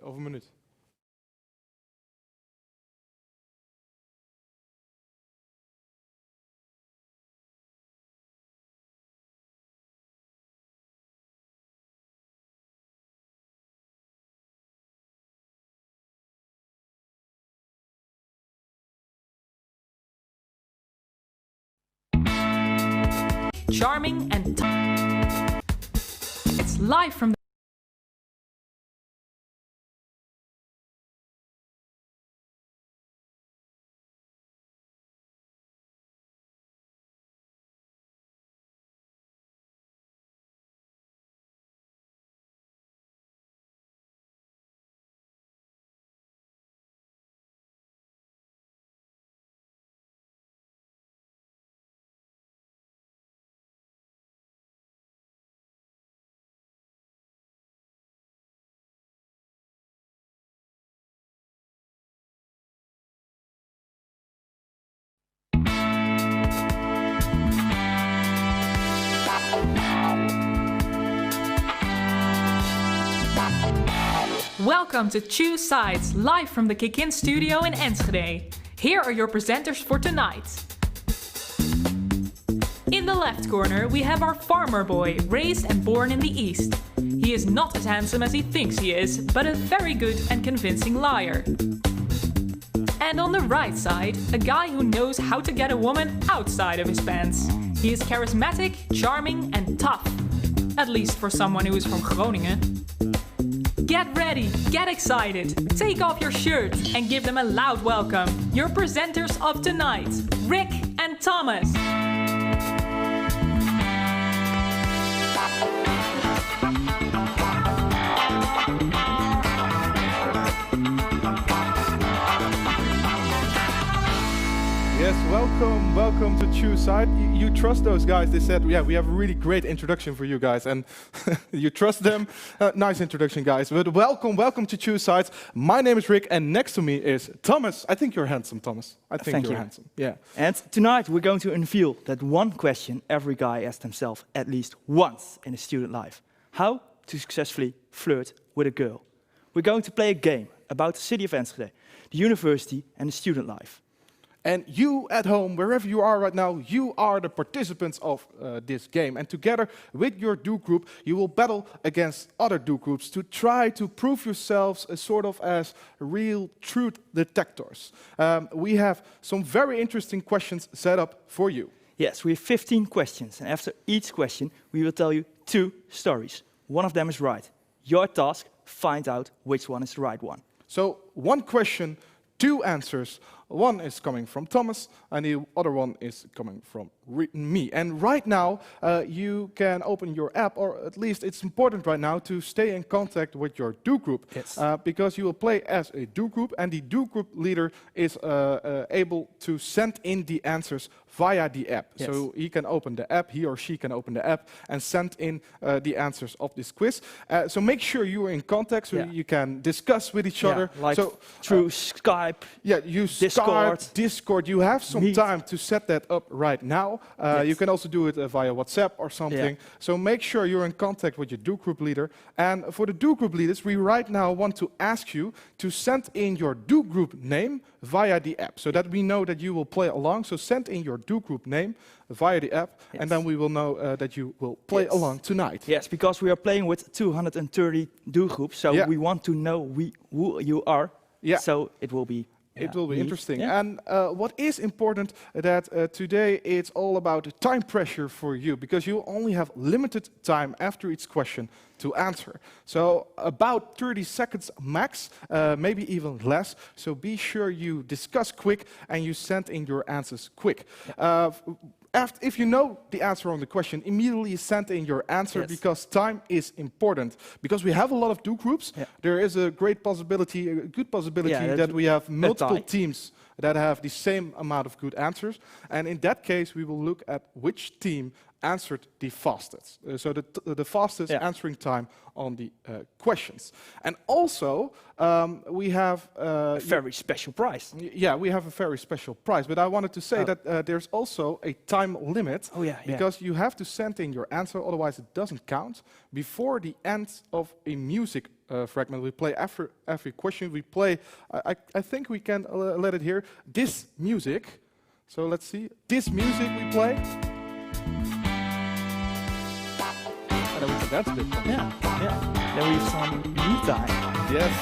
of een minuut. Charming and it's live from Welcome to Choose Sides, live from the Kick-In studio in Enschede. Here are your presenters for tonight. In the left corner, we have our farmer boy, raised and born in the East. He is not as handsome as he thinks he is, but a very good and convincing liar. And on the right side, a guy who knows how to get a woman outside of his pants. He is charismatic, charming and tough. At least for someone who is from Groningen. Get ready, get excited, take off your shirt and give them a loud welcome. Your presenters of tonight, Rick and Thomas. Yes, welcome to Choose Side. You trust those guys. They said, yeah, we have a really great introduction for you guys. And you trust them. Nice introduction, guys. But welcome to Choose Sides. My name is Rick, and next to me is Thomas. I think you're handsome, Thomas. I think Thank you're you. handsome. Yeah. And tonight we're going to unveil that one question every guy asks himself at least once in his student life. How to successfully flirt with a girl. We're going to play a game about the city of Enschede, the university and the student life. And you at home, wherever you are right now, you are the participants of this game. And together with your do group, you will battle against other do groups to try to prove yourselves as sort of as real truth detectors. We have some very interesting questions set up for you. Yes, we have 15 questions, and after each question we will tell you 2 stories. One of them is right. Your task, find out which one is the right one. So 1 question, 2 answers. One is coming from Thomas, and the other one is coming from me. And right now, you can open your app, or at least it's important right now to stay in contact with your do group. Yes. Because you will play as a do group, and the do group leader is able to send in the answers via the app. Yes. So he can open the app, he or she can open the app and send in the answers of this quiz. So make sure you are in contact so you can discuss with each other. Like so, through Skype. Yeah, use Discord. You have some time to set that up right now. You can also do it via WhatsApp or something. Yeah. So make sure you're in contact with your do group leader. And for the do group leaders, we right now want to ask you to send in your do group name via the app, so that we know that you will play along. So send in your do group name via the app, and then we will know that you will play along tonight. Yes, because we are playing with 230 do groups, so we want to know who you are. Yeah. So it will be. It will be interesting. Yeah. And what is important that today it's all about time pressure for you, because you only have limited time after each question to answer. So about 30 seconds max, maybe even less. So be sure you discuss quick and you send in your answers quick. If you know the answer on the question, immediately send in your answer, because time is important. Because we have a lot of do groups, there is a great possibility, a good possibility that we have multiple teams that have the same amount of good answers. And in that case, we will look at which team answered the fastest. So the fastest answering time on the questions. And also, we have A very special prize. yeah, we have a very special prize. But I wanted to say that there's also a time limit. Oh, yeah, Because you have to send in your answer, otherwise it doesn't count. Before the end of a music fragment we play, after every question we play, I think we can let it hear. This music. So let's see. This music we play. And then we can dance a bit. Yeah, yeah. Then we have some me time. Yes.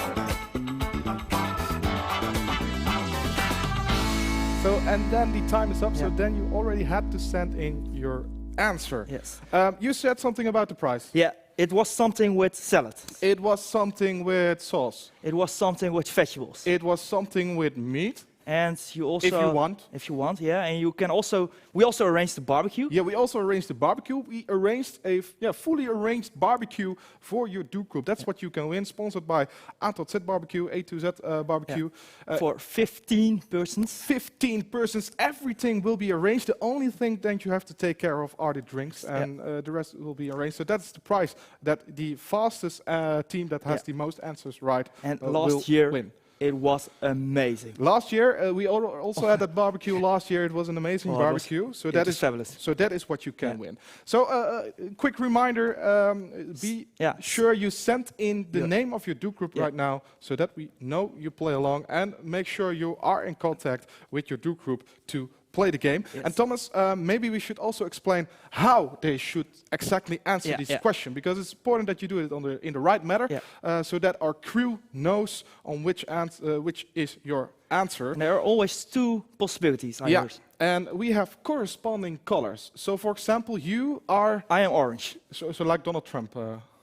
So, and then the time is up, so then you already had to send in your answer. Yes. You said something about the price. Yeah, it was something with salad. It was something with sauce. It was something with vegetables. It was something with meat. And you also, If you want. if you want, yeah. And you can also, we also arranged the barbecue. Yeah, we also arranged the barbecue. We arranged a fully arranged barbecue for your Duke group. That's what you can win. Sponsored by A2Z Barbecue, A2Z Barbecue. For 15 persons. 15 persons. Everything will be arranged. The only thing that you have to take care of are the drinks, and the rest will be arranged. So that's the prize that the fastest team that has the most answers right And will last year, win. it was amazing. Last year, we also had that barbecue. Last year, it was an amazing barbecue. So that is fabulous. So that is what you can win. So quick reminder: be sure you send in the name of your Duke group right now, so that we know you play along, and make sure you are in contact with your Duke group to play the game. Yes. And Thomas, maybe we should also explain how they should exactly answer this question, because it's important that you do it in the right manner, so that our crew knows on which is your answer. And there are always two possibilities. And we have corresponding colors. So, for example, you are... I am orange. So like Donald Trump.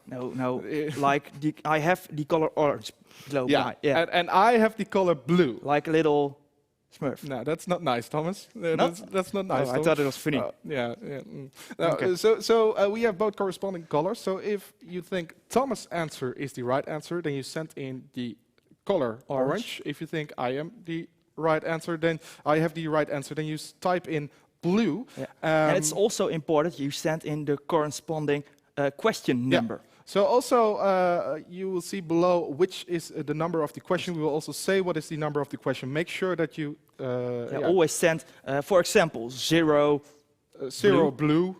No, like I have the color orange. Below and I have the color blue. Like a little Smurf. No, that's not nice, Thomas. That's not nice. I thought it was funny. So we have both corresponding colors. So if you think Thomas' answer is the right answer, then you send in the color orange. If you think I am the right answer, then I have the right answer. Then you type in blue. And it's also important you send in the corresponding question number. So also, you will see below which is the number of the question. We will also say what is the number of the question. Make sure that you always send, for example, zero blue.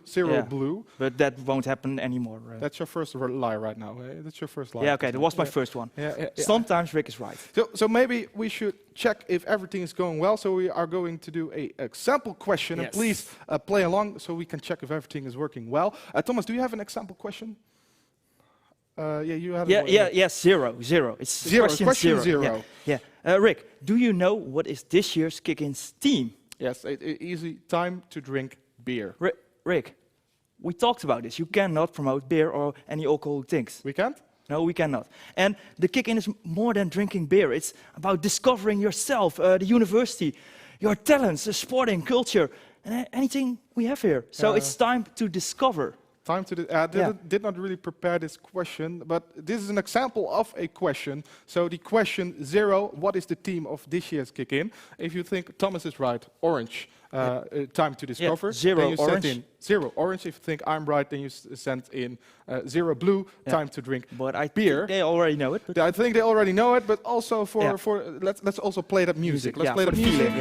But that won't happen anymore. That's your first lie right now. That's your first lie. Yeah, okay, that was my first one. Sometimes Rick is right. So maybe we should check if everything is going well. So we are going to do a example question. And please play along so we can check if everything is working well. Thomas, do you have an example question? You have zero. It's question zero. Rick, do you know what is this year's Kick-In's theme? Yes, easy time to drink beer. Rick, we talked about this. You cannot promote beer or any alcoholic things. We can't? No, we cannot. And the Kick-In is more than drinking beer. It's about discovering yourself, the university, your talents, the sporting culture, and anything we have here. So it's time to discover. Did not really prepare this question, but this is an example of a question. So the question zero, what is the theme of this year's Kick-In? If you think Thomas is right, orange, time to discover. Zero then you orange. Send in zero orange. If you think I'm right, then you send in zero blue, time to drink but I beer. Think they already know it. But I think they already know it, but also let's also play that music. Let's play the music.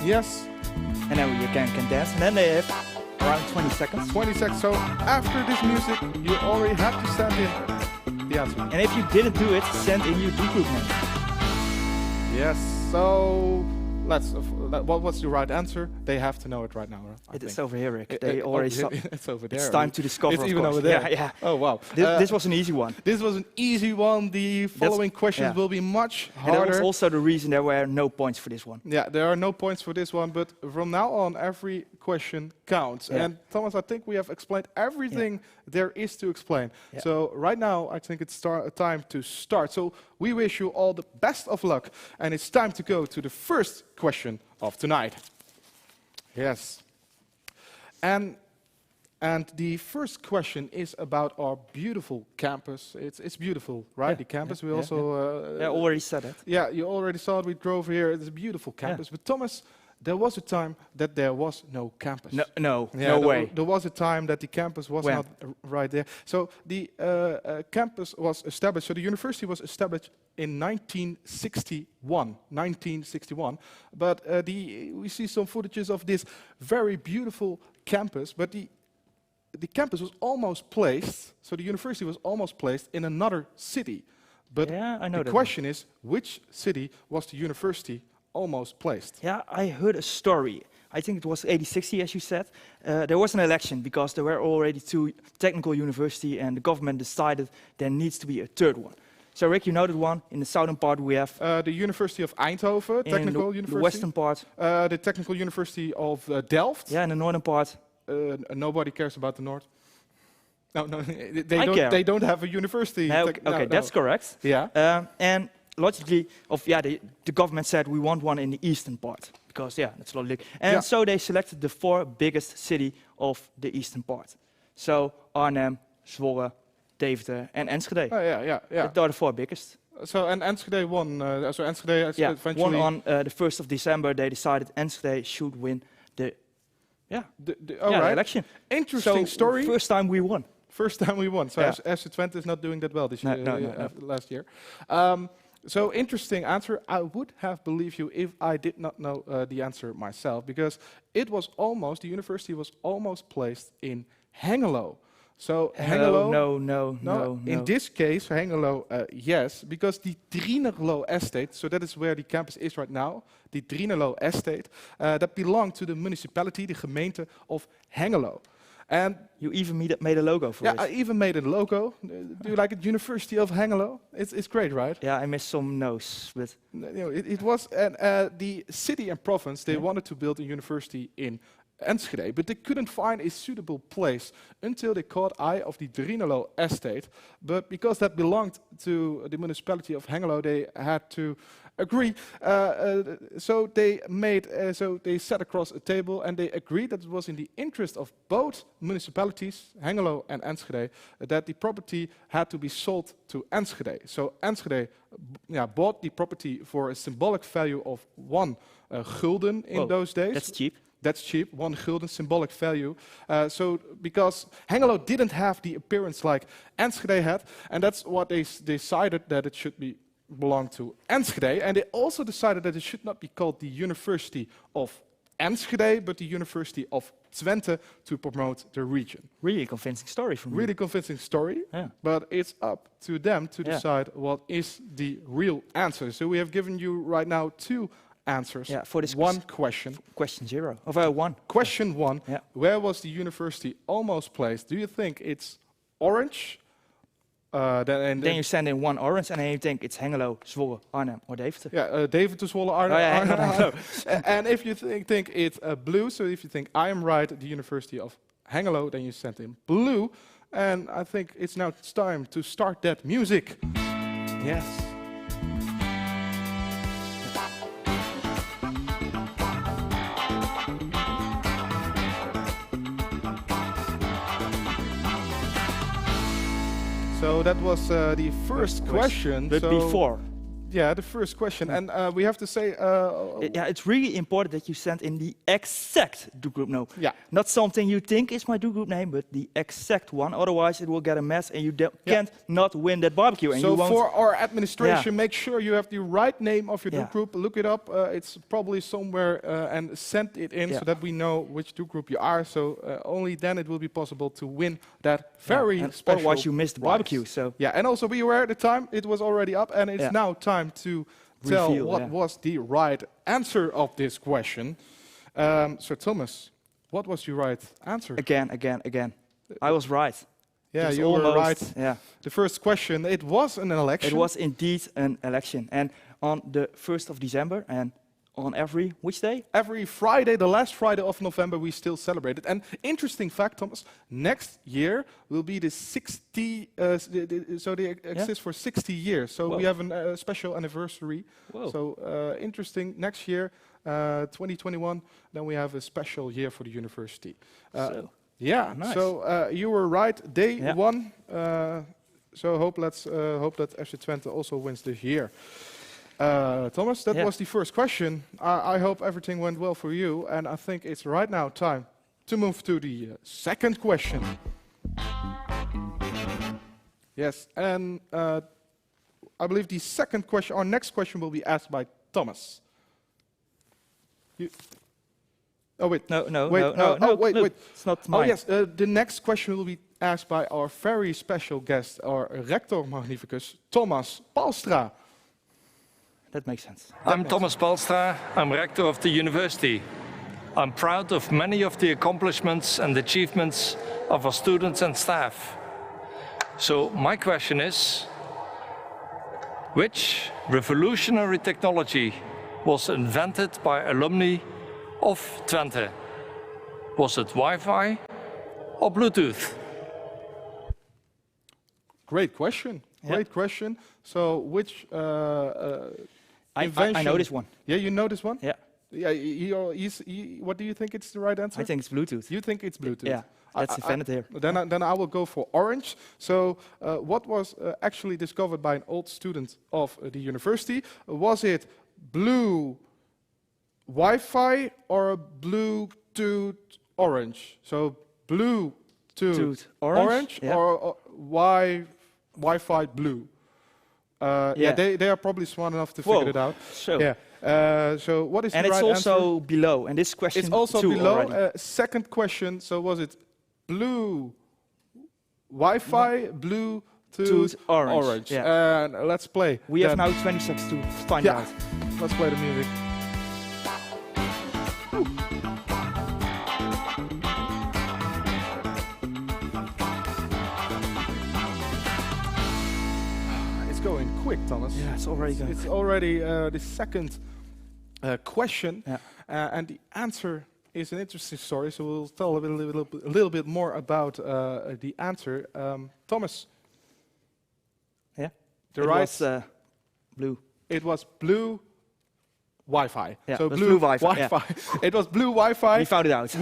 Yes. And then you can dance, and then they have around 20 seconds. 20 seconds. So after this music, you already have to send in the answer. And if you didn't do it, send in your Duke group name. Yes. So what's the right answer? They have to know it right now. It's over here, Rick. They already saw. It's over there. It's time to discover. It's even over there. Yeah. Oh wow. This was an easy one. This was an easy one. The following questions will be much harder. And that was also the reason there were no points for this one. Yeah, there are no points for this one, but from now on, every question counts. And Thomas, I think we have explained everything there is to explain. So right now, I think it's time to start. So we wish you all the best of luck, and it's time to go to the first question of tonight. Yes. And the first question is about our beautiful campus. It's beautiful, right? The campus. We also already said it. Yeah, you already saw it. We drove here. It's a beautiful campus. But Thomas, there was a time that there was no campus. No Yeah, way. There was a time that the campus was When? not right there. So the campus was established, so the university was established in 1961. 1961. But we see some footages of this very beautiful campus, but the campus was almost placed, so the university was almost placed in another city. But Yeah, I know the that question is, which city was the university almost placed? Yeah, I heard a story. I think it was 80-60, as you said. There was an election because there were already 2 technical universities, and the government decided there needs to be a third one. So, Rick, you know that one. In the southern part, we have The University of Eindhoven, in technical the university. western part. The Technical University of Delft. Yeah, in the northern part. Nobody cares about the North. No, I don't. care. They don't have a university. No, okay, that's correct. Yeah. And logically, the government said we want one in the eastern part because that's logic. And Yeah. so they selected the 4 biggest city of the eastern part. So Arnhem, Zwolle, Deventer, and Enschede. Oh, yeah. They are the 4 biggest. So and Enschede won. So Enschede has Yeah, eventually. one on the 1st of December. They decided Enschede should win the the the election. Interesting So story. first time we won. First time we won. So Yeah. FC Twente is not doing that well this No, year. no. Last year. So interesting answer. I would have believed you if I did not know the answer myself, because the university was almost placed in Hengelo. So Hengelo. No. In this case, Hengelo, yes, because the Drienerlo estate, so that is where the campus is right now, the Drienerlo estate, that belonged to the municipality, the gemeente of Hengelo. And You even made a logo for yeah, it. I even made a logo. Do you like it? University of Hengelo. It's great, right? Yeah, I missed some no's, but It was the city and province. They wanted to build a university in Enschede, but they couldn't find a suitable place until they caught eye of the Drienerlo estate. But because that belonged to the municipality of Hengelo, they had to agree. So they sat across a table and they agreed that it was in the interest of both municipalities, Hengelo and Enschede, that the property had to be sold to Enschede. So Enschede bought the property for a symbolic value of 1 gulden in those days. that's cheap. That's cheap, 1 gulden, symbolic value. So because Hengelo didn't have the appearance like Enschede had, and that's what they decided, that it should belong to Enschede. And they also decided that it should not be called the University of Enschede, but the University of Twente, to promote the region. Really convincing story from Really convincing story, Yeah. but it's up to them to Yeah. decide what is the real answer. So we have given you right now 2 answers. Yeah, for this 1 question. question 0 of 1. Question 1, Yeah. where was the university almost placed? Do you think it's Orange? Then you send in 1 orange, and then you think it's Hengelo, Zwolle, Arnhem, or Deventer. Deventer, Zwolle, Arnhem. Oh, yeah, I know. And if you think it's blue, so if you think I am right, the University of Hengelo, then you send in blue. And I think it's now time to start that music. Yes. So that was the first question. But So before, yeah, the first question. And we have to say, it's really important that you send in the exact do group name. yeah. Not something you think is my do group name, but the exact one. Otherwise, it will get a mess, and you can't not win that barbecue. And So you won't. for our administration, make sure you have the right name of your do Yeah. group. Look it up. It's probably somewhere, and send it in so that we know which do group you are. So only then it will be possible to win that very and special otherwise, you missed the prize. barbecue. So Yeah, and also be aware at the time it was already up, and it's now time to tell Reveal, what was the right answer of this question. Sir Thomas, what was your right answer? again. I was right. Yeah, It's you were almost- right. Yeah. The first question, it was an election. It was indeed an election, and on the 1st of December, and on which day? Every Friday, the last Friday of November, we still celebrate it. And interesting fact, Thomas, next year will be the 60, so they exist for 60 years. So we have a special anniversary. Whoa. So interesting, next year, 2021, then we have a special year for the university. Yeah, nice. so you were right, day 1. So hope that FC Twente also wins this year. Thomas, that Yeah. was the first question. I hope everything went well for you, and I think it's right now time to move to the second question. Yes, and I believe the second question, our next question, will be asked by Thomas. Oh wait, No, wait, wait, look, wait. it's not mine. Oh yes, the next question will be asked by our very special guest, our rector magnificus, Thomas Palstra. That makes sense. I'm Thomas Palstra. I'm rector of the university. I'm proud of many of the accomplishments and achievements of our students and staff. So my question is, which revolutionary technology was invented by alumni of Twente? Was it Wi-Fi or Bluetooth? Great question. Yeah. Great question. So, which I invention? know this one. Yeah, you know this one. Yeah, Yeah. What do you think it's the right answer? I think it's Bluetooth. You think it's Bluetooth. Yeah, that's invented here. Then I will go for orange. So, what was actually discovered by an old student of the university? Was it blue Wi-Fi or Bluetooth orange? So, Bluetooth Tooth orange, yeah. or Wi-Fi blue. Yeah, they are probably smart enough to figure it out. So. Yeah. So what is And the it's right also answer? below. And this question It's also too below. already. Second question. So was it blue Wi-Fi, Bluetooth, orange? Yeah. And let's play. We have then. now 20 seconds to find Yeah. out. Let's play the music. It's going quick, Thomas. Yeah, it's already going. It's already the second question, Yeah. and the answer is an interesting story. So we'll tell a little bit more about the answer. Thomas, Yeah. the It right. was blue. It was blue Wi-Fi. Yeah, so it was blue Wi-Fi, yeah. It was blue Wi-Fi. We found it out.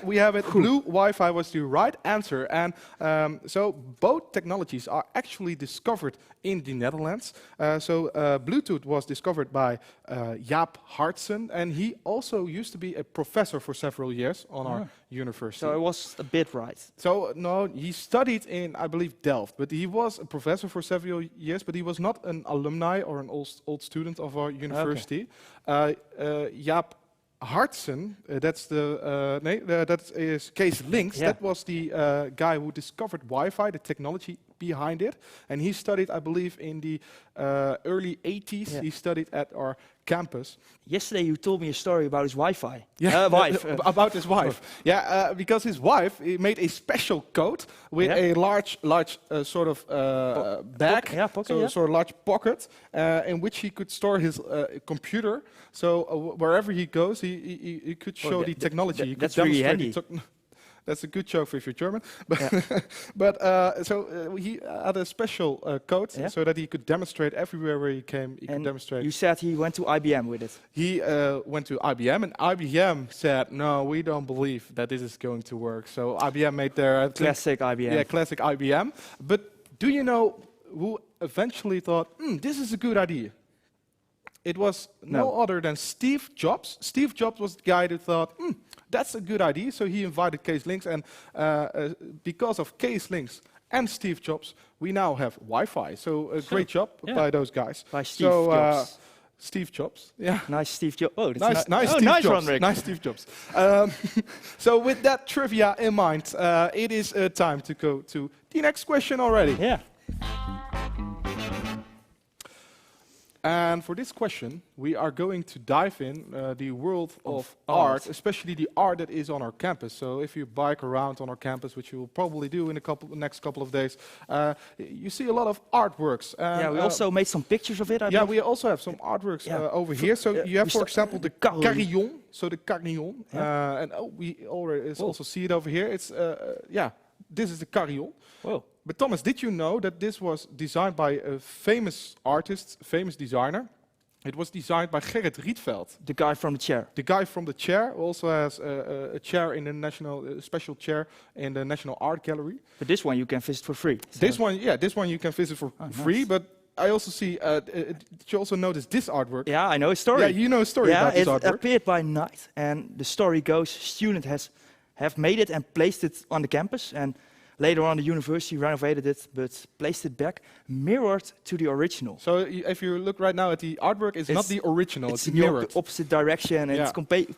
We have it. Blue Wi-Fi was the right answer, and so both technologies are actually discovered in the Netherlands. Bluetooth was discovered by Jaap Hartsen, and he also used to be a professor for several years on our university. So I was a bit right. So no, he studied in, I believe, Delft, but he was a professor for several years, but he was not an alumni or an old student of our university. Jaap Hartsen, that is Kees Links. Yeah. That was the guy who discovered Wi-Fi, the technology behind it, and he studied, I believe, in the early 80s. Yeah. He studied at our campus. Yesterday you told me a story about his Wi-Fi. Yeah, Wife. about his wife. Yeah, because his wife made a special coat with a large sort of bag, pocket, so yeah. sort of large pocket, in which he could store his computer. So wherever he goes, he could show the technology. He could that's really demonstrate handy. the That's a good joke if you're German. But, he had a special coat so that he could demonstrate everywhere where he came. He could demonstrate. You said he went to IBM with it. He went to IBM, and IBM said, "No, we don't believe that this is going to work." So IBM made their Classic IBM. Yeah, classic IBM. But do you know who eventually thought, "This is a good idea"? It was no other than Steve Jobs. Steve Jobs was the guy that thought, that's a good idea. So he invited Kees Links, and because of Kees Links and Steve Jobs, we now have Wi-Fi. So a great job by those guys. By Steve Jobs. Steve Jobs, yeah. Nice Steve Jobs. Oh, that's Nice oh, Steve nice Jobs. one, Rick. Nice Steve Jobs. So with that trivia in mind, it is time to go to the next question already. Yeah. And for this question, we are going to dive in the world of art, especially the art that is on our campus. So if you bike around on our campus, which you will probably do in the next couple of days, you see a lot of artworks. Yeah, we also made some pictures of it. I Yeah, believe. we also have some artworks over here. So you have, for example, the carillon. So the carillon, and we already also see it over here. It's this is the carillon. Whoa. But Thomas, did you know that this was designed by a famous artist, famous designer? It was designed by Gerrit Rietveld. The guy from the chair. The guy from the chair also has a chair in the national, special chair in the National Art Gallery. But this one you can visit for free. This one you can visit for free, nice. but I also see, did you also notice this artwork? Yeah, I know a story. Yeah, you know a story about this it artwork. appeared by night, and the story goes: student have made it and placed it on the campus, and later on the university renovated it, but placed it back, mirrored to the original. So if you look right now at the artwork, it's not the original, it's in the mirrored. opposite direction, and Yeah. it's complete.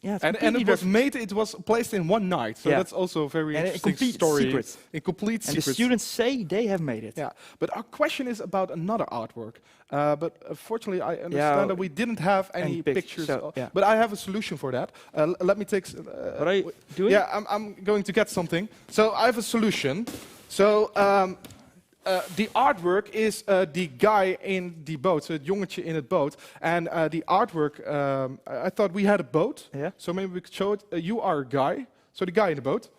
Yeah, it's And completely it was different. it was placed in one night, so Yeah. that's also a very And a interesting complete story. secret. A complete And secret. the students say they have made it. Yeah, but our question is about another artwork. But unfortunately, I understand that we didn't have any pictures. so, yeah. But I have a solution for that. Let me take. What are you doing? Yeah, I'm going to get something. So I have a solution. So the artwork is the guy in the boat, so het jongetje in het boot. And the artwork, I thought we had a boat. Yeah. So maybe we could show it. You are a guy. So the guy in the boat.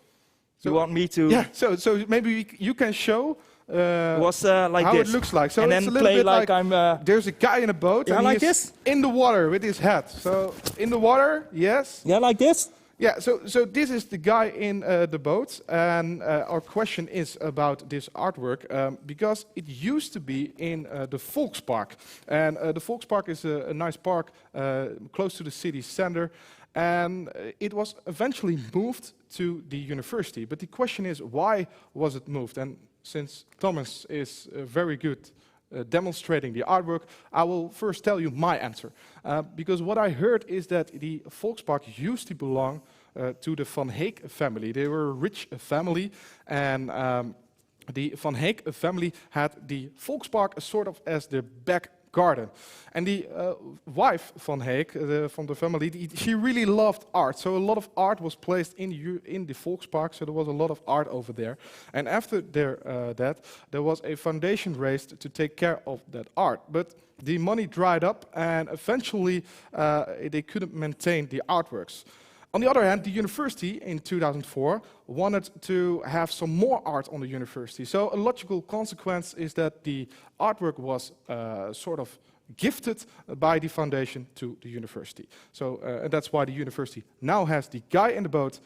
You want me to? Yeah. So maybe you can show. It was like how this. it looks like. So and it's then a little play bit like I'm. there's a guy in a boat. Yeah, and like he is this? in the water with his hat. So in the water, yes. Yeah, like this. Yeah. So this is the guy in the boat, and our question is about this artwork because it used to be in the Volkspark, and the Volkspark is a nice park close to the city center. And it was eventually moved to the university. But the question is, why was it moved? And since Thomas is very good demonstrating the artwork, I will first tell you my answer. Because what I heard is that the Volkspark used to belong to the Van Heek family. They were a rich family, and the Van Heek family had the Volkspark sort of as their back garden. And the wife Van Heek, from the family, she really loved art. So a lot of art was placed in the Volkspark, so there was a lot of art over there. And after that, there was a foundation raised to take care of that art. But the money dried up, and eventually they couldn't maintain the artworks. On the other hand, the university in 2004 wanted to have some more art on the university. So a logical consequence is that the artwork was sort of gifted by the foundation to the university. So and that's why the university now has the guy in the boat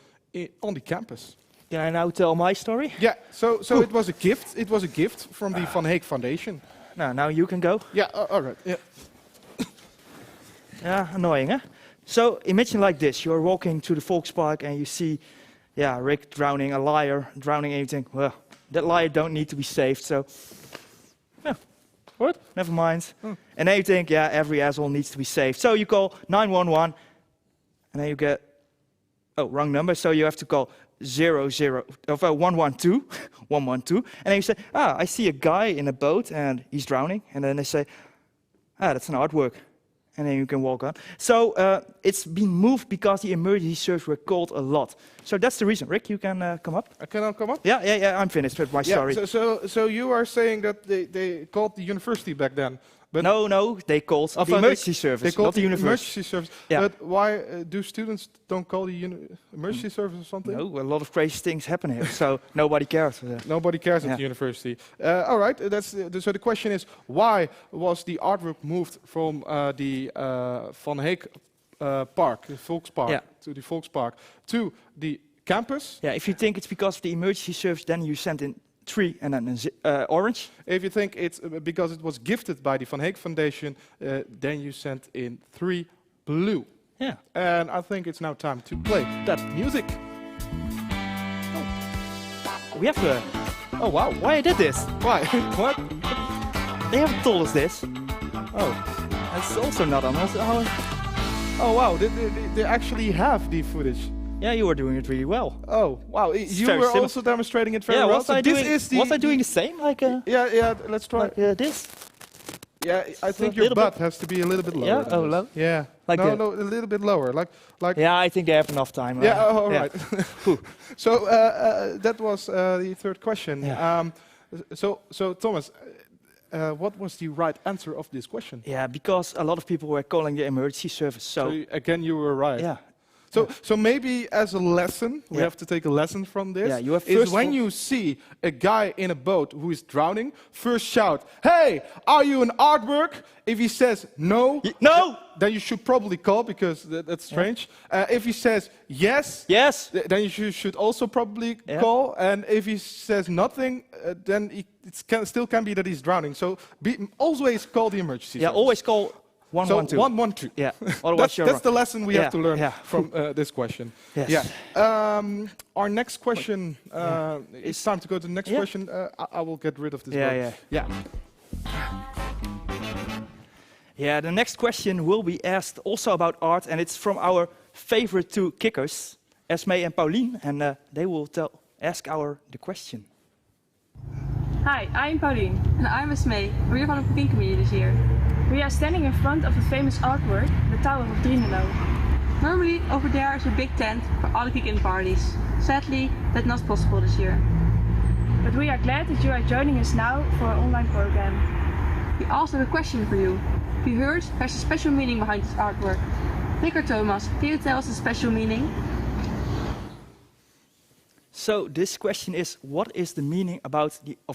on the campus. Can I now tell my story? Yeah, so it was a gift. It was a gift from the Van Heek Foundation. Now you can go. Yeah, all right. Yeah. Yeah, annoying, huh? So imagine like this: you're walking to the Volkspark and you see, Rick drowning, a liar drowning, and you think, well, that liar don't need to be saved. So, what? Never mind. And then you think, every asshole needs to be saved. So you call 911, and then you get, wrong number. So you have to call 112, 112, and then you say, I see a guy in a boat and he's drowning. And then they say, that's an artwork. And then you can walk on. So it's been moved because the emergency service were called a lot. So that's the reason. Rick, you can come up. Can I come up? Yeah, I'm finished with my story. So you are saying that they called the university back then? But no, they called the emergency service, they called not the university. Emergency service. Yeah. But why do students don't call the emergency service or something? No, a lot of crazy things happen here, so nobody cares. Nobody cares at the university. All right, so the question is, why was the artwork moved from the Van Heek Park, the Volkspark, to the Volkspark, to the campus? Yeah, if you think it's because of the emergency service, then you send in 3 and then orange. If you think it's because it was gifted by the Van Heek Foundation, then you send in 3 blue. Yeah. And I think it's now time to play that music. We have to... Oh, wow. Why I did this? Why? What? They haven't told us this. Oh. That's also not on us. Oh, wow. They actually have the footage. Yeah, you were doing it really well. Oh, wow. You were very also demonstrating it very well. Was I doing the same? Like Yeah, let's try. Like this? Yeah, I think your butt has to be a little bit lower. Yeah? than Oh, this. low? Yeah. Like no, that? No, a little bit lower. Like. Yeah, I think they have enough time. Yeah, all right. So that was the third question. Yeah. So Thomas, what was the right answer of this question? Yeah, because a lot of people were calling the emergency service. So Again, you were right. yeah. So maybe as a lesson, we have to take a lesson from this. Yeah, you have is first when you see a guy in a boat who is drowning, first shout, "Hey, are you an artwork?" If he says no, No! then you should probably call because that's strange. If he says yes, Yes! then you should also probably call. And if he says nothing, then it still can be that he's drowning. So always call the emergency Yeah, service. always call 112. So 112. Yeah, otherwise you're that's the lesson we have to learn from this question. Yes. Yeah. Our next question. It's time to go to the next question. I will get rid of this. Yeah. Yeah, the next question will be asked also about art, and it's from our favorite two kickers, Esme and Pauline, and they will ask the question. Hi, I'm Pauline. And I'm Esme. We're van de Community this year. We are standing in front of the famous artwork, the Tower of Drienelo. Normally, over there is a big tent for all the kick-in parties. Sadly, that's not possible this year. But we are glad that you are joining us now for our online program. We also have a question for you. We heard there's a special meaning behind this artwork. Rick or Thomas, can you tell us the special meaning? So this question is, what is the meaning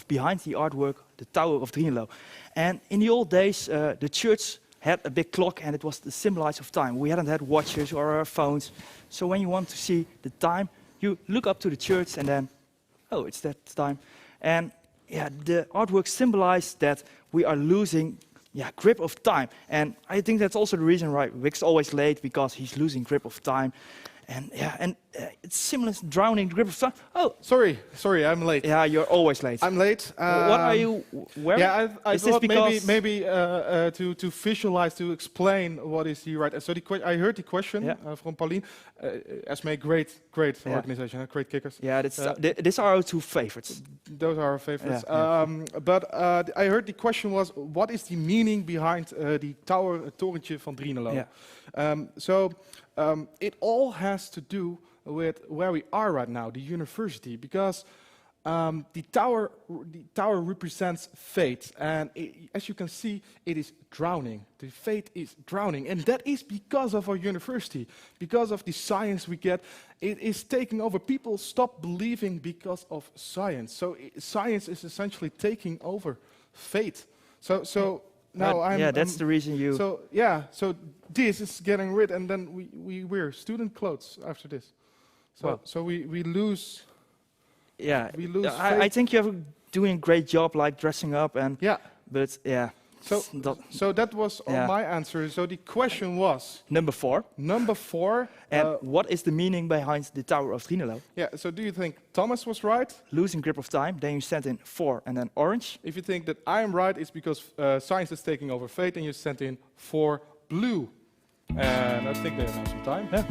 behind the artwork, the Tower of Drienelo? And in the old days, the church had a big clock, and it was the symbolize of time. We hadn't had watches or phones, so when you want to see the time, you look up to the church, and then, oh, it's that time. And yeah, the artwork symbolized that we are losing grip of time. And I think that's also the reason why Rick's always late, because he's losing grip of time. And it's similar to drowning grip of time. Oh, sorry, I'm late. Yeah, you're always late. I'm late. What are you wearing? Yeah, I is thought this maybe to visualize, to explain what is the right. So I heard the question from Pauline. Esme, great organization, great kickers. Yeah, these are our two favorites. Those are our favorites. But I heard the question was, what is the meaning behind the torentje van Drienelo? Yeah. It all has to do with where we are right now, the university, because the tower represents fate, and as you can see, it is drowning. The fate is drowning, and that is because of our university, because of the science we get. It is taking over. People stop believing because of science. So science is essentially taking over fate. So. Now that's the reason you. So this is getting rid, and then we wear student clothes after this. So we lose. Yeah, we lose. I think you're doing a great job, like dressing up and. Yeah. But yeah. So that was my answer. So the question was number 4. Number 4. And what is the meaning behind the Tower of Drienelo? Yeah. So do you think Thomas was right? Losing grip of time. Then you sent in 4 and then orange. If you think that I am right, it's because science is taking over fate, and you sent in 4 blue. And I think they have now some time. Yeah.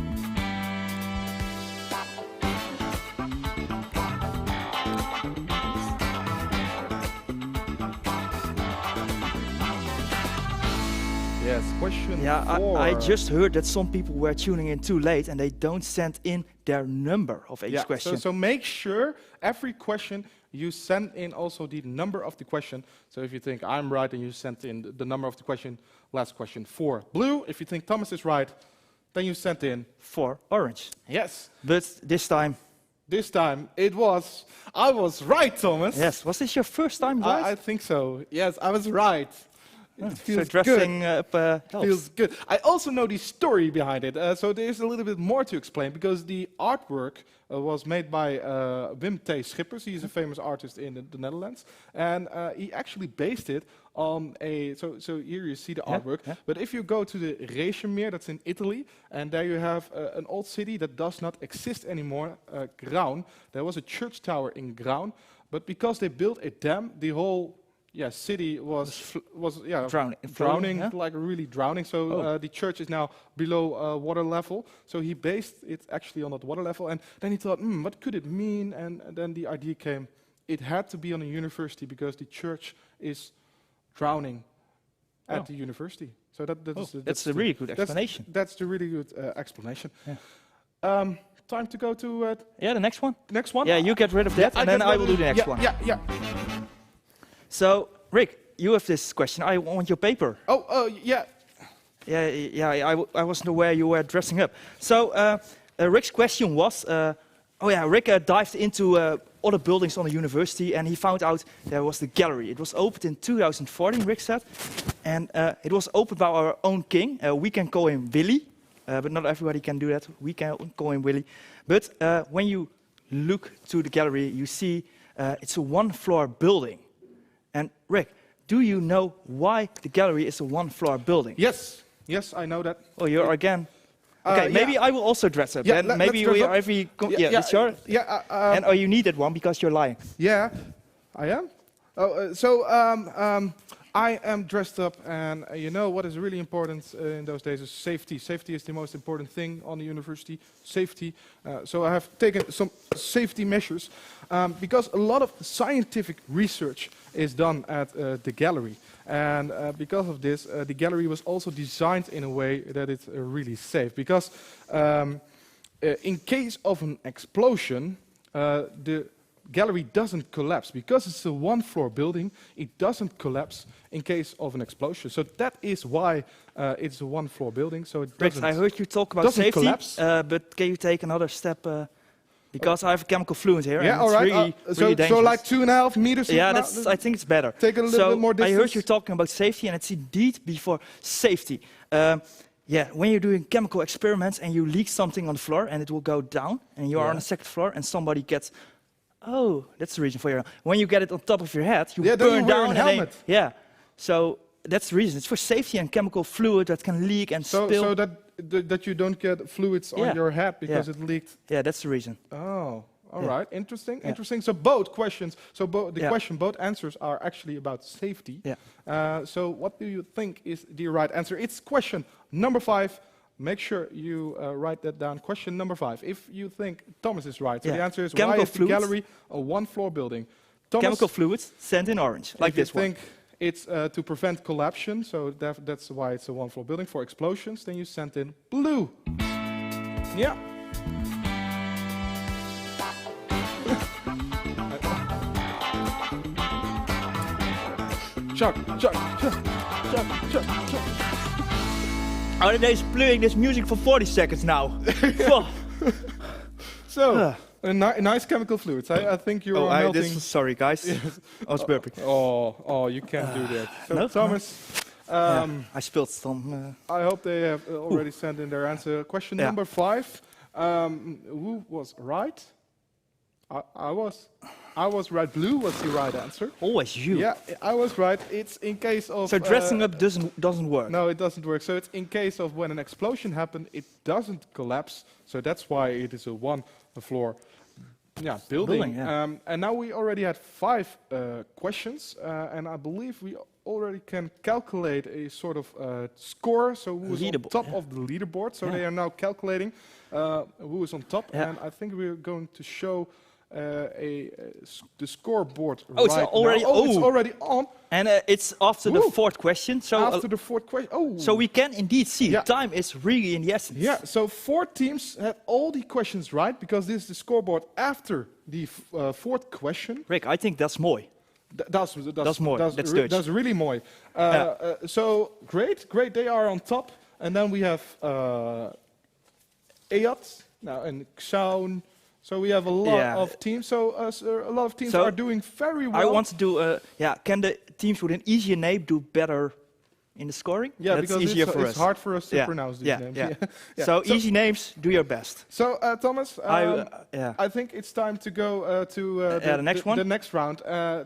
Yes, question 4. I just heard that some people were tuning in too late and they don't send in their number of each question. So make sure every question you send in also the number of the question. So if you think I'm right and you send in the number of the question, last question 4 blue. If you think Thomas is right, then you sent in 4 orange. Yes. But this time I was right, Thomas. Yes. Was this your first time right? I think so. Yes, I was right. It feels so dressing good. up feels good. I also know the story behind it, so there's a little bit more to explain, because the artwork was made by Wim T. Schippers. He's a famous artist in the Netherlands, and he actually based it on so here you see the artwork, but if you go to the reservoir, that's in Italy, and there you have an old city that does not exist anymore, Graun. There was a church tower in Graun, but because they built a dam, the whole city was drowning, like really drowning. So the church is now below water level. So he based it actually on that water level, and then he thought, what could it mean? And then the idea came, it had to be on a university because the church is drowning at the university. So that's a really good explanation. That's the really good explanation. Yeah. Time to go to the next one. Next one. Yeah, you get rid of that, and then I will do the next one. Yeah. So, Rick, you have this question. I want your paper. Yeah. I wasn't aware you were dressing up. So Rick's question was, Rick dived into other buildings on the university, and he found out there was the gallery. It was opened in 2014, Rick said, and it was opened by our own king. We can call him Willy, but not everybody can do that. We can call him Willy. But when you look to the gallery, you see it's a one-floor building. And Rick, do you know why the gallery is a one-floor building? Yes, I know that. Oh, you're again. Okay, maybe I will also dress up. Yeah, and maybe let's we dress are up. every. Yeah, sure. Yeah. And you need that one because you're lying. Yeah, I am. I am dressed up, and you know what is really important in those days is safety. Safety is the most important thing on the university. Safety. So I have taken some safety measures because a lot of scientific research is done at the gallery, and because of this, the gallery was also designed in a way that it's really safe. Because in case of an explosion, the gallery doesn't collapse. Because it's a one-floor building, it doesn't collapse in case of an explosion. So that is why it's a one-floor building. So it doesn't. I heard you talk about safety, collapse. but can you take another step? Because I have a chemical fluent here. Yeah, and all it's right. really dangerous. So like 2.5 meters. Yeah, I think it's better. Take a little bit more I distance. heard you talking about safety, and it's indeed before safety. When you're doing chemical experiments and you leak something on the floor and it will go down, and you are on the second floor and somebody gets. Oh, that's the reason for your. When you get it on top of your head, you then burn you wear down. a helmet. So that's the reason. It's for safety and chemical fluid that can leak and spill. So that you don't get fluids on your head because it leaked. Yeah, that's the reason. Oh, all right. Interesting. Interesting. So both questions. So both answers are actually about safety. Yeah. So what do you think is the right answer? It's question number 5. Make sure you write that down. Question number 5. If you think Thomas is right, so the answer is chemical why is the fluids. gallery a one-floor building? Thomas, Chemical fluids sent in orange, like if you this one. think it's to prevent collapsion, so that's why it's a one-floor building. For explosions, then you sent in blue. Yeah. Chuck. Are they playing this music for 40 seconds now? So, nice chemical fluids. I think you're melting. Sorry, guys. I was burping. Oh, you can't do that. So, No, Thomas, I spilled some. I hope they have already sent in their answer. Question number 5. Who was right? I was right. Blue was the right answer. Always you. Yeah, I was right. It's in case of. So dressing up doesn't work. No, it doesn't work. So it's in case of when an explosion happened, it doesn't collapse. So that's why it is a one-floor building. And now we already had 5 questions, and I believe we already can calculate a sort of score. So who is on top of the leaderboard? So they are now calculating who is on top, and I think we're going to show. The scoreboard right it's already now. It's already on. And it's after the 4th question. So after the 4th question. So we can indeed see time is really in the essence. Yeah, so 4 teams had all the questions right because this is the scoreboard after the 4th question. Rick, I think that's mooi. That's mooi. That's Dutch. That's really mooi. So great. They are on top. And then we have Echt now and Xaun. So we have a lot of teams. So a lot of teams are doing very well. I want to do. Can the teams with an easier name do better in the scoring? Yeah, that's because easier for us. It's hard for us to pronounce these names. Yeah. So easy names, do your best. So Thomas, I think it's time to go to the next one. The next round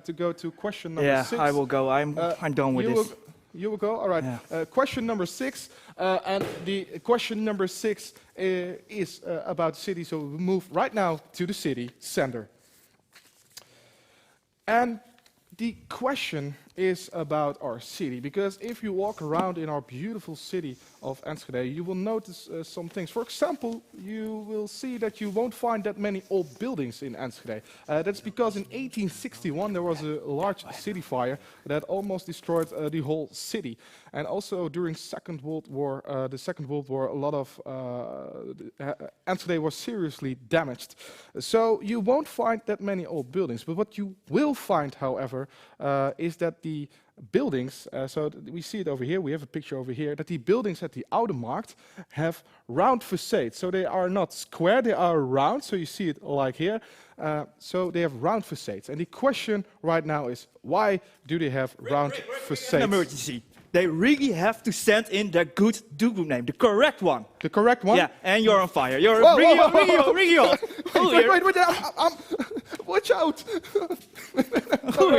to go to question number 6. I will go. I'm done with this. You will go? All right. Question number 6. And the question number 6 is about the city. So we move right now to the city center. And the question is about our city. Because if you walk around in our beautiful city of Enschede, you will notice some things. For example, you will see that you won't find that many old buildings in Enschede. That's because in 1861 there was a large city fire that almost destroyed the whole city. And also during the Second World War, a lot of Enschede was seriously damaged. So you won't find that many old buildings. But what you will find, however, is that the the buildings, we see it over here, we have a picture over here, that the buildings at the Oude Markt have round facades. So they are not square, they are round, so you see it like here. So they have round facades. And the question right now is, why do they have round facades? An emergency. They really have to send in their good do-group name, the correct one. The correct one? Yeah, and you're on fire. You're Whoa, bring whoa, you whoa, on, bring you on. Wait, I'm watch out! All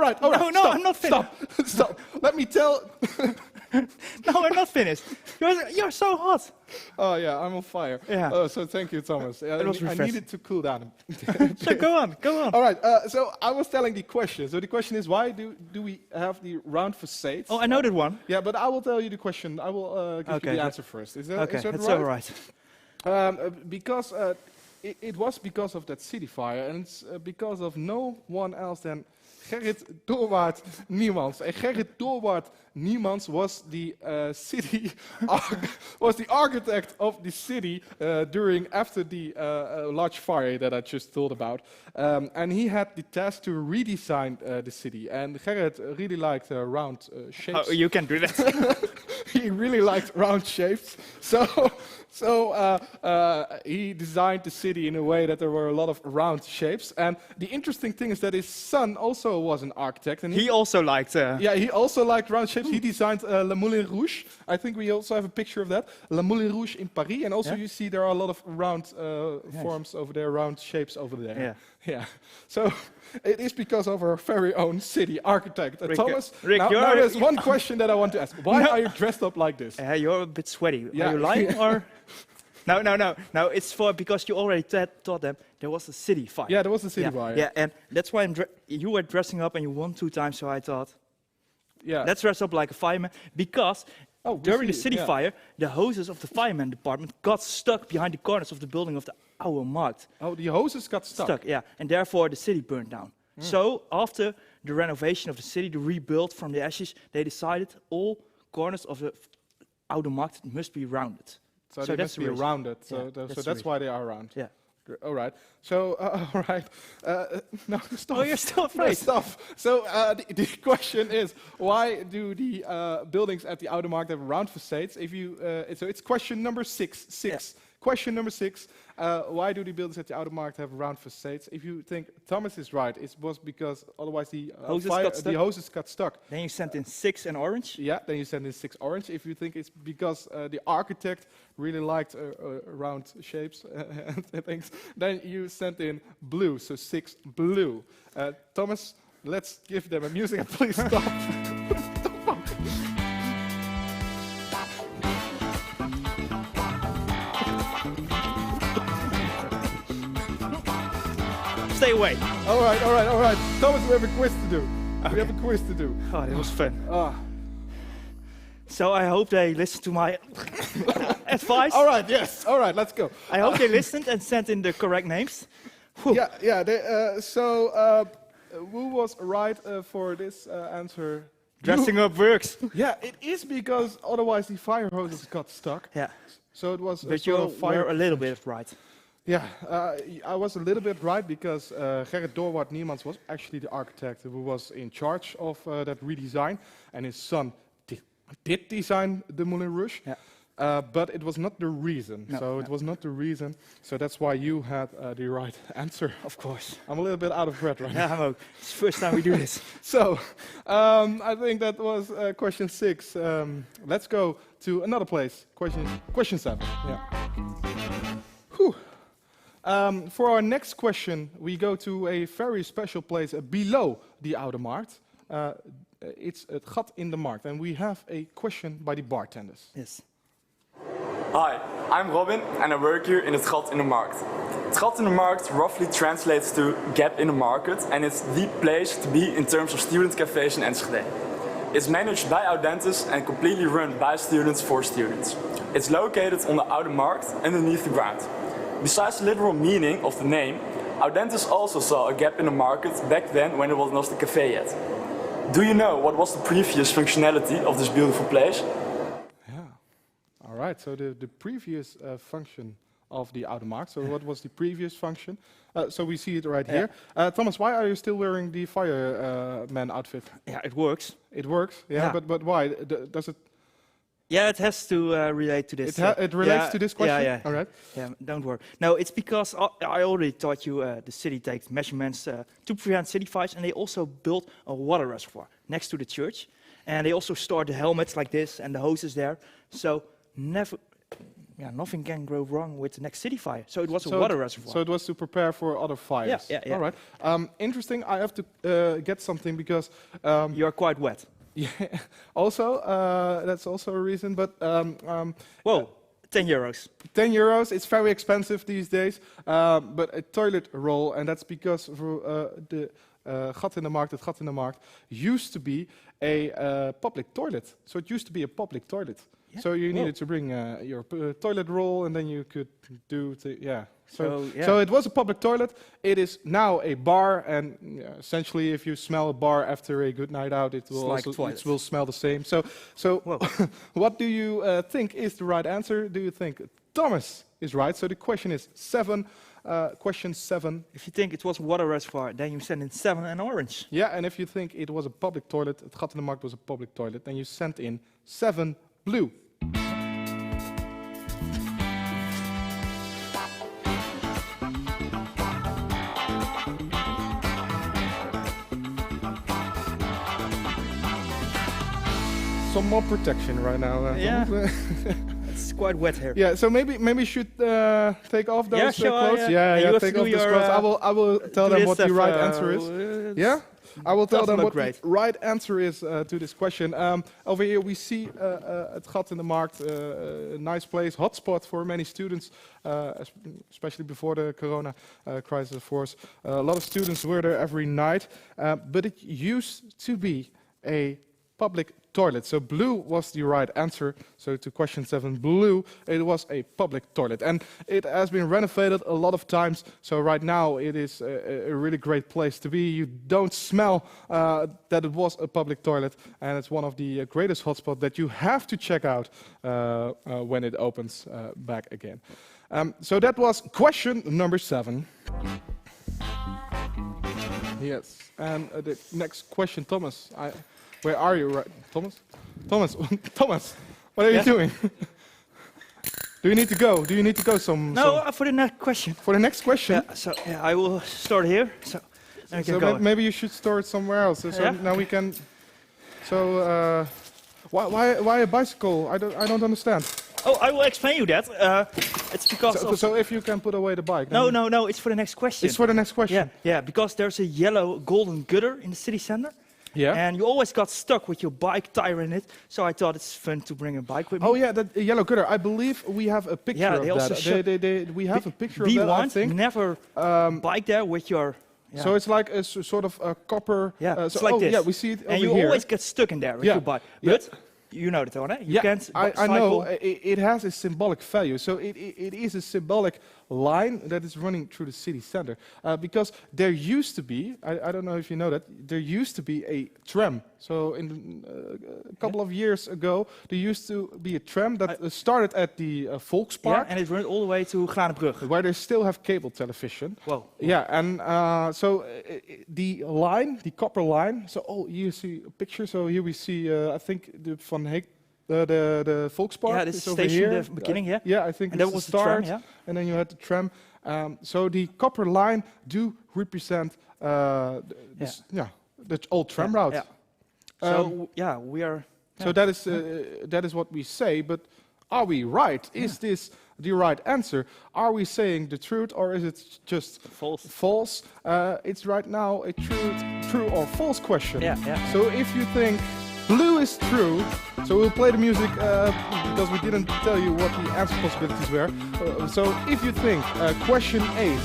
right. No, I'm not finished. Stop. Let me tell. No, I'm not finished. You're so hot. Oh yeah, I'm on fire. Yeah. Oh, so thank you, Thomas. It was I refreshing. needed to cool down. So go on. All right. So I was telling the question. So the question is, why do we have the round facades? Oh, I know that one. Yeah, but I will tell you the question. I will give you the answer first. Is that Okay, is that that's right? all right. Because it was because of that city fire, and it's because of no one else than Gerrit Doorwaard Niemans. And Gerrit Doorwaard Niemans was the was the architect of the city after the large fire that I just told about, and he had the task to redesign the city. And Gerrit really liked round shapes. Oh, you can do that. He really liked round shapes, so he designed the city in a way that there were a lot of round shapes. And the interesting thing is that his son also was an architect, and He also liked. he also liked round shapes. He designed Le Moulin Rouge. I think we also have a picture of that. Le Moulin Rouge in Paris, and also you see there are a lot of round forms over there, round shapes over there. Yeah. So it is because of our very own city architect, Thomas. Rick, now there's one question that I want to ask. Why are you dressed up like this? You're a bit sweaty. Yeah. Are you lying or? No. It's because you already taught them there was a city fire. Yeah, there was a city fire. Yeah, and that's why you were dressing up and you won 2 times. So I thought, Yeah. let's dress up like a fireman because during the city yeah. fire, the hoses of the fireman department got stuck behind the corners of the building of the Oude Markt. Oh, the hoses got stuck. Yeah, and therefore the city burned down. So after the renovation of the city, the rebuild from the ashes, they decided all corners of the Oude Markt must be rounded. So they must be reason. rounded. Yeah, So that's why they are round. Yeah. All right. So, all right. No, stop. Oh, you're still No, afraid. stop. So the question is, why do the buildings at the Oude Markt have round facades? So it's question number 6. Yeah. Question number 6. Why do the buildings at the Oude Markt have round facades? If you think Thomas is right, it was because otherwise the hoses got stuck. Then you sent in 6 and orange. Yeah, then you send in 6 orange. If you think it's because the architect really liked round shapes and things, then you sent in blue, so 6 blue. Thomas, let's give them a music and please stop. Stay away. All right. Thomas, we have a quiz to do. Okay. We have a quiz to do. Oh, that was fun. Ah. So I hope they listened to my advice. All right, yes. All right, let's go. I hope they listened and sent in the correct names. Whew. Yeah. Who was right for this answer? Dressing up works. Yeah, it is because otherwise the fire hoses got stuck. Yeah. So it was But sort you of fire. were a little bit right. Yeah, I was a little bit right because Gerrit Doorwaard Niemans was actually the architect who was in charge of that redesign, and his son did design the Moulin Rouge. Yeah. But it was not the reason. It was not the reason. So that's why you had the right answer. Of course. I'm a little bit out of breath right now. Yeah, I'm okay. It's the first time we do this. So I think that was question 6. Let's go to another place. Question 7. Yeah. Whew. For our next question, we go to a very special place below the Oude Markt. It's het gat in de markt, and we have a question by the bartenders. Yes. Hi, I'm Robin and I work here in het gat in de markt. Het gat in de markt roughly translates to gap in the market and it's the place to be in terms of student cafes in Enschede. It's managed by Audentes and completely run by students for students. It's located on the Oude Markt underneath the ground. Besides the literal meaning of the name, Audentes also saw a gap in the market back then when it was not a cafe yet. Do you know what was the previous functionality of this beautiful place? Yeah. All right. So the previous function of the automarkt. So what was the previous function? So we see it right here. Thomas, why are you still wearing the fireman outfit? Yeah, it works. It works, yeah. But why? Does it? Yeah, it has to relate to this. It relates to this question? Yeah. All right. Yeah, don't worry. No, it's because I already taught you the city takes measurements to prevent city fires, and they also built a water reservoir next to the church. And they also stored the helmets like this and the hoses there. So nothing can go wrong with the next city fire. So it was a water reservoir. So it was to prepare for other fires. Yeah. All right. Interesting. I have to get something because you are quite wet. Yeah. Also, that's also a reason. But whoa, 10 euros. 10 euros. It's very expensive these days. But a toilet roll, and that's because the gat in de markt used to be a public toilet. So it used to be a public toilet. Yeah. So you needed to bring your toilet roll, and then you could do So it was a public toilet. It is now a bar, and essentially, if you smell a bar after a good night out, it will smell the same. So what do you think is the right answer? Do you think Thomas is right? So the question is 7. Question 7. If you think it was a water reservoir, then you send in 7 and orange. Yeah, and if you think it was a public toilet, het gat in de markt was a public toilet, then you sent in 7 blue. Some more protection right now. It's quite wet here. Yeah, so maybe you should take off those clothes. Yeah, take off those clothes. I will tell them what the right answer is. Yeah, I will tell them what the right answer is to this question. Over here we see het gat in de markt, a nice place, hotspot for many students, especially before the corona crisis, of course. A lot of students were there every night, but it used to be a public toilet. So blue was the right answer. So to question 7, blue, it was a public toilet. And it has been renovated a lot of times. So right now it is a really great place to be. You don't smell that it was a public toilet. And it's one of the greatest hotspots that you have to check out when it opens back again. So that was question number 7. Yes. And the next question, Thomas. Where are you, right, Thomas? Thomas, what are you doing? Do you need to go? Do you need to go for the next question. For the next question? Yeah, so I will start here. So maybe you should start somewhere else. So now we can. So why a bicycle? I don't understand. Oh, I will explain you that. It's because so if you can put away the bike. No. It's for the next question. It's for the next question. Yeah. Because there's a yellow golden gutter in the city center. Yeah. And you always got stuck with your bike tire in it, so I thought it's fun to bring a bike with me. Oh yeah, that yellow gutter. I believe we have a picture of that. We have a picture of that, I think. Never bike there with your... Yeah. So it's like a sort of a copper... it's like this. Yeah, we see it over here. And you always get stuck in there with your bike. But you know that, right? You can't I know. It has a symbolic value. So it is a symbolic line that is running through the city center. Because there used to be, I don't know if you know that, there used to be a tram. So in a couple of years ago, there used to be a tram that started at the Volkspark. Yeah, and it went all the way to Glanenbrug. Where they still have cable television. Whoa. Yeah, and so the line, the copper line, so you see a picture. So here we see, I think, the Volkspark. Yeah, this is station, over here. the beginning, Yeah, I think and that was the start. Tram, and then you had the tram. So the copper line do represent the old tram route. Yeah. So we are. So that is what we say. But are we right? Is this the right answer? Are we saying the truth, or is it just false? It's right now a true or false question. Yeah. So if you think blue is true, so we'll play the music because we didn't tell you what the answer possibilities were. So if you think question 8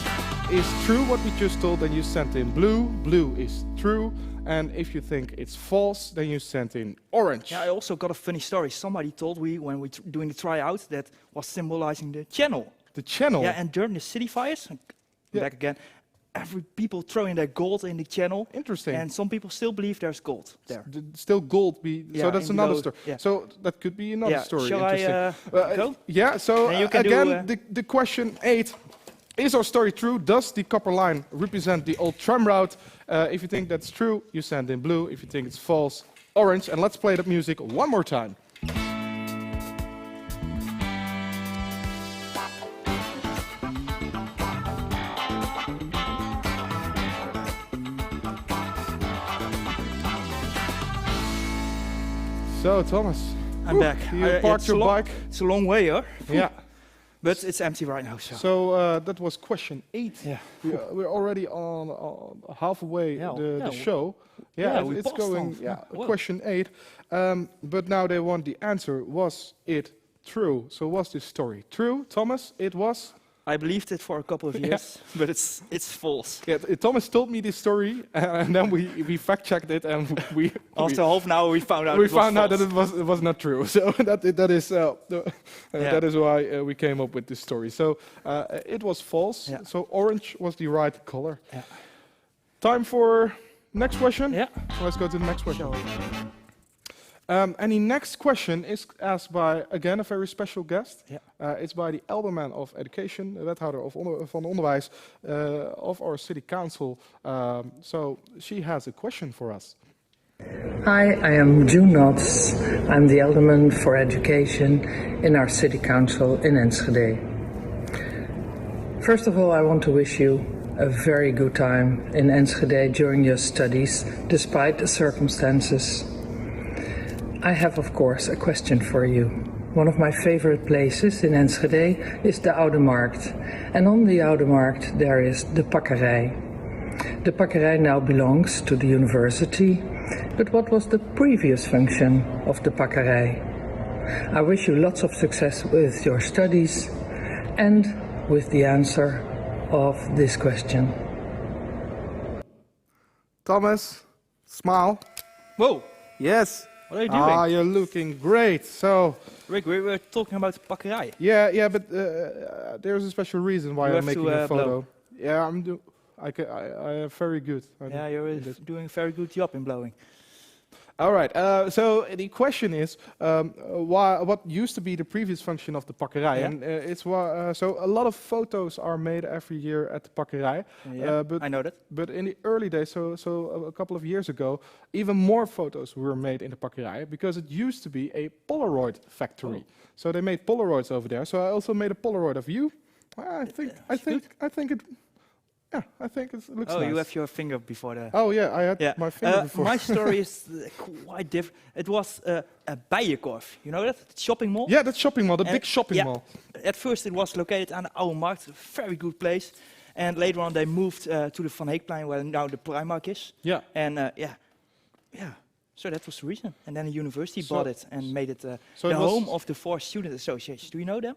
is true, what we just told, then you sent in blue. Blue is true. And if you think it's false, then you sent in orange. Yeah, I also got a funny story. Somebody told me when we were doing the tryout that was symbolizing the channel. The channel? Yeah, and during the city fires, back again, every people throwing their gold in the channel. Interesting. And some people still believe there's gold there. Still gold. So that's in another below, story. yeah. So that could be another story. Shall Interesting. I go? Yeah. So And you can again, do, the question 8: is our story true? Does the copper line represent the old tram route? If you think that's true, you send in blue. If you think it's false, orange. And let's play that music one more time. So, Thomas, I'm back. You parked your bike. It's a long way, huh? Yeah. But it's empty right now, so. So that was question 8. Yeah. We're already on halfway the show. we It's passed going. on. Yeah, Whoa. question 8. But now they want the answer. Was it true? So was this story true, Thomas? It was. I believed it for a couple of years, but it's false. Yeah, Thomas told me this story, and then we fact checked it, and After half an hour, we found out. we it was found out false. that it was not true. So that is why we came up with this story. So it was false. Yeah. So orange was the right color. Yeah. Time for next question. Yeah. So let's go to the next question. And the next question is asked by, again, a very special guest. Yeah. It's by the Alderman of Education, de wethouder van onderwijs of our city council. So she has a question for us. Hi, I am June Knotts. I'm the Alderman for Education in our City Council in Enschede. First of all, I want to wish you a very good time in Enschede during your studies, despite the circumstances. I have, of course, a question for you. One of my favorite places in Enschede is the Oude Markt. And on the Oude Markt there is the Pakkerij. The Pakkerij now belongs to the university, but what was the previous function of the Pakkerij? I wish you lots of success with your studies and with the answer of this question. Thomas, smile. Whoa, Yes. what are you doing? Ah, you're looking great. So, Rick, we were talking about the pakkerij. yeah, but there's a special reason why You I'm have to, making a photo. blow. Yeah, I am very good. Yeah, you're doing a very good job in blowing. All right. So the question is, what used to be the previous function of the pakkerij? Yeah. And so a lot of photos are made every year at the pakkerij. I know that. But in the early days, so a couple of years ago, even more photos were made in the pakkerij because it used to be a Polaroid factory. Oh. So they made Polaroids over there. So I also made a Polaroid of you. I think it looks Oh, nice. you have your finger before the... Oh yeah, I had my finger before. My story is quite different. It was a Bijenkorf. You know that? The shopping mall? Yeah, that shopping mall, the big shopping yeah. mall. At first it was located on the Oude Markt, a very good place. And later on they moved to the Van Heekplein where now the Primark is. Yeah. And so that was the reason. And then the university bought it and made it so the it was- home of the 4 student associations. Do you know them?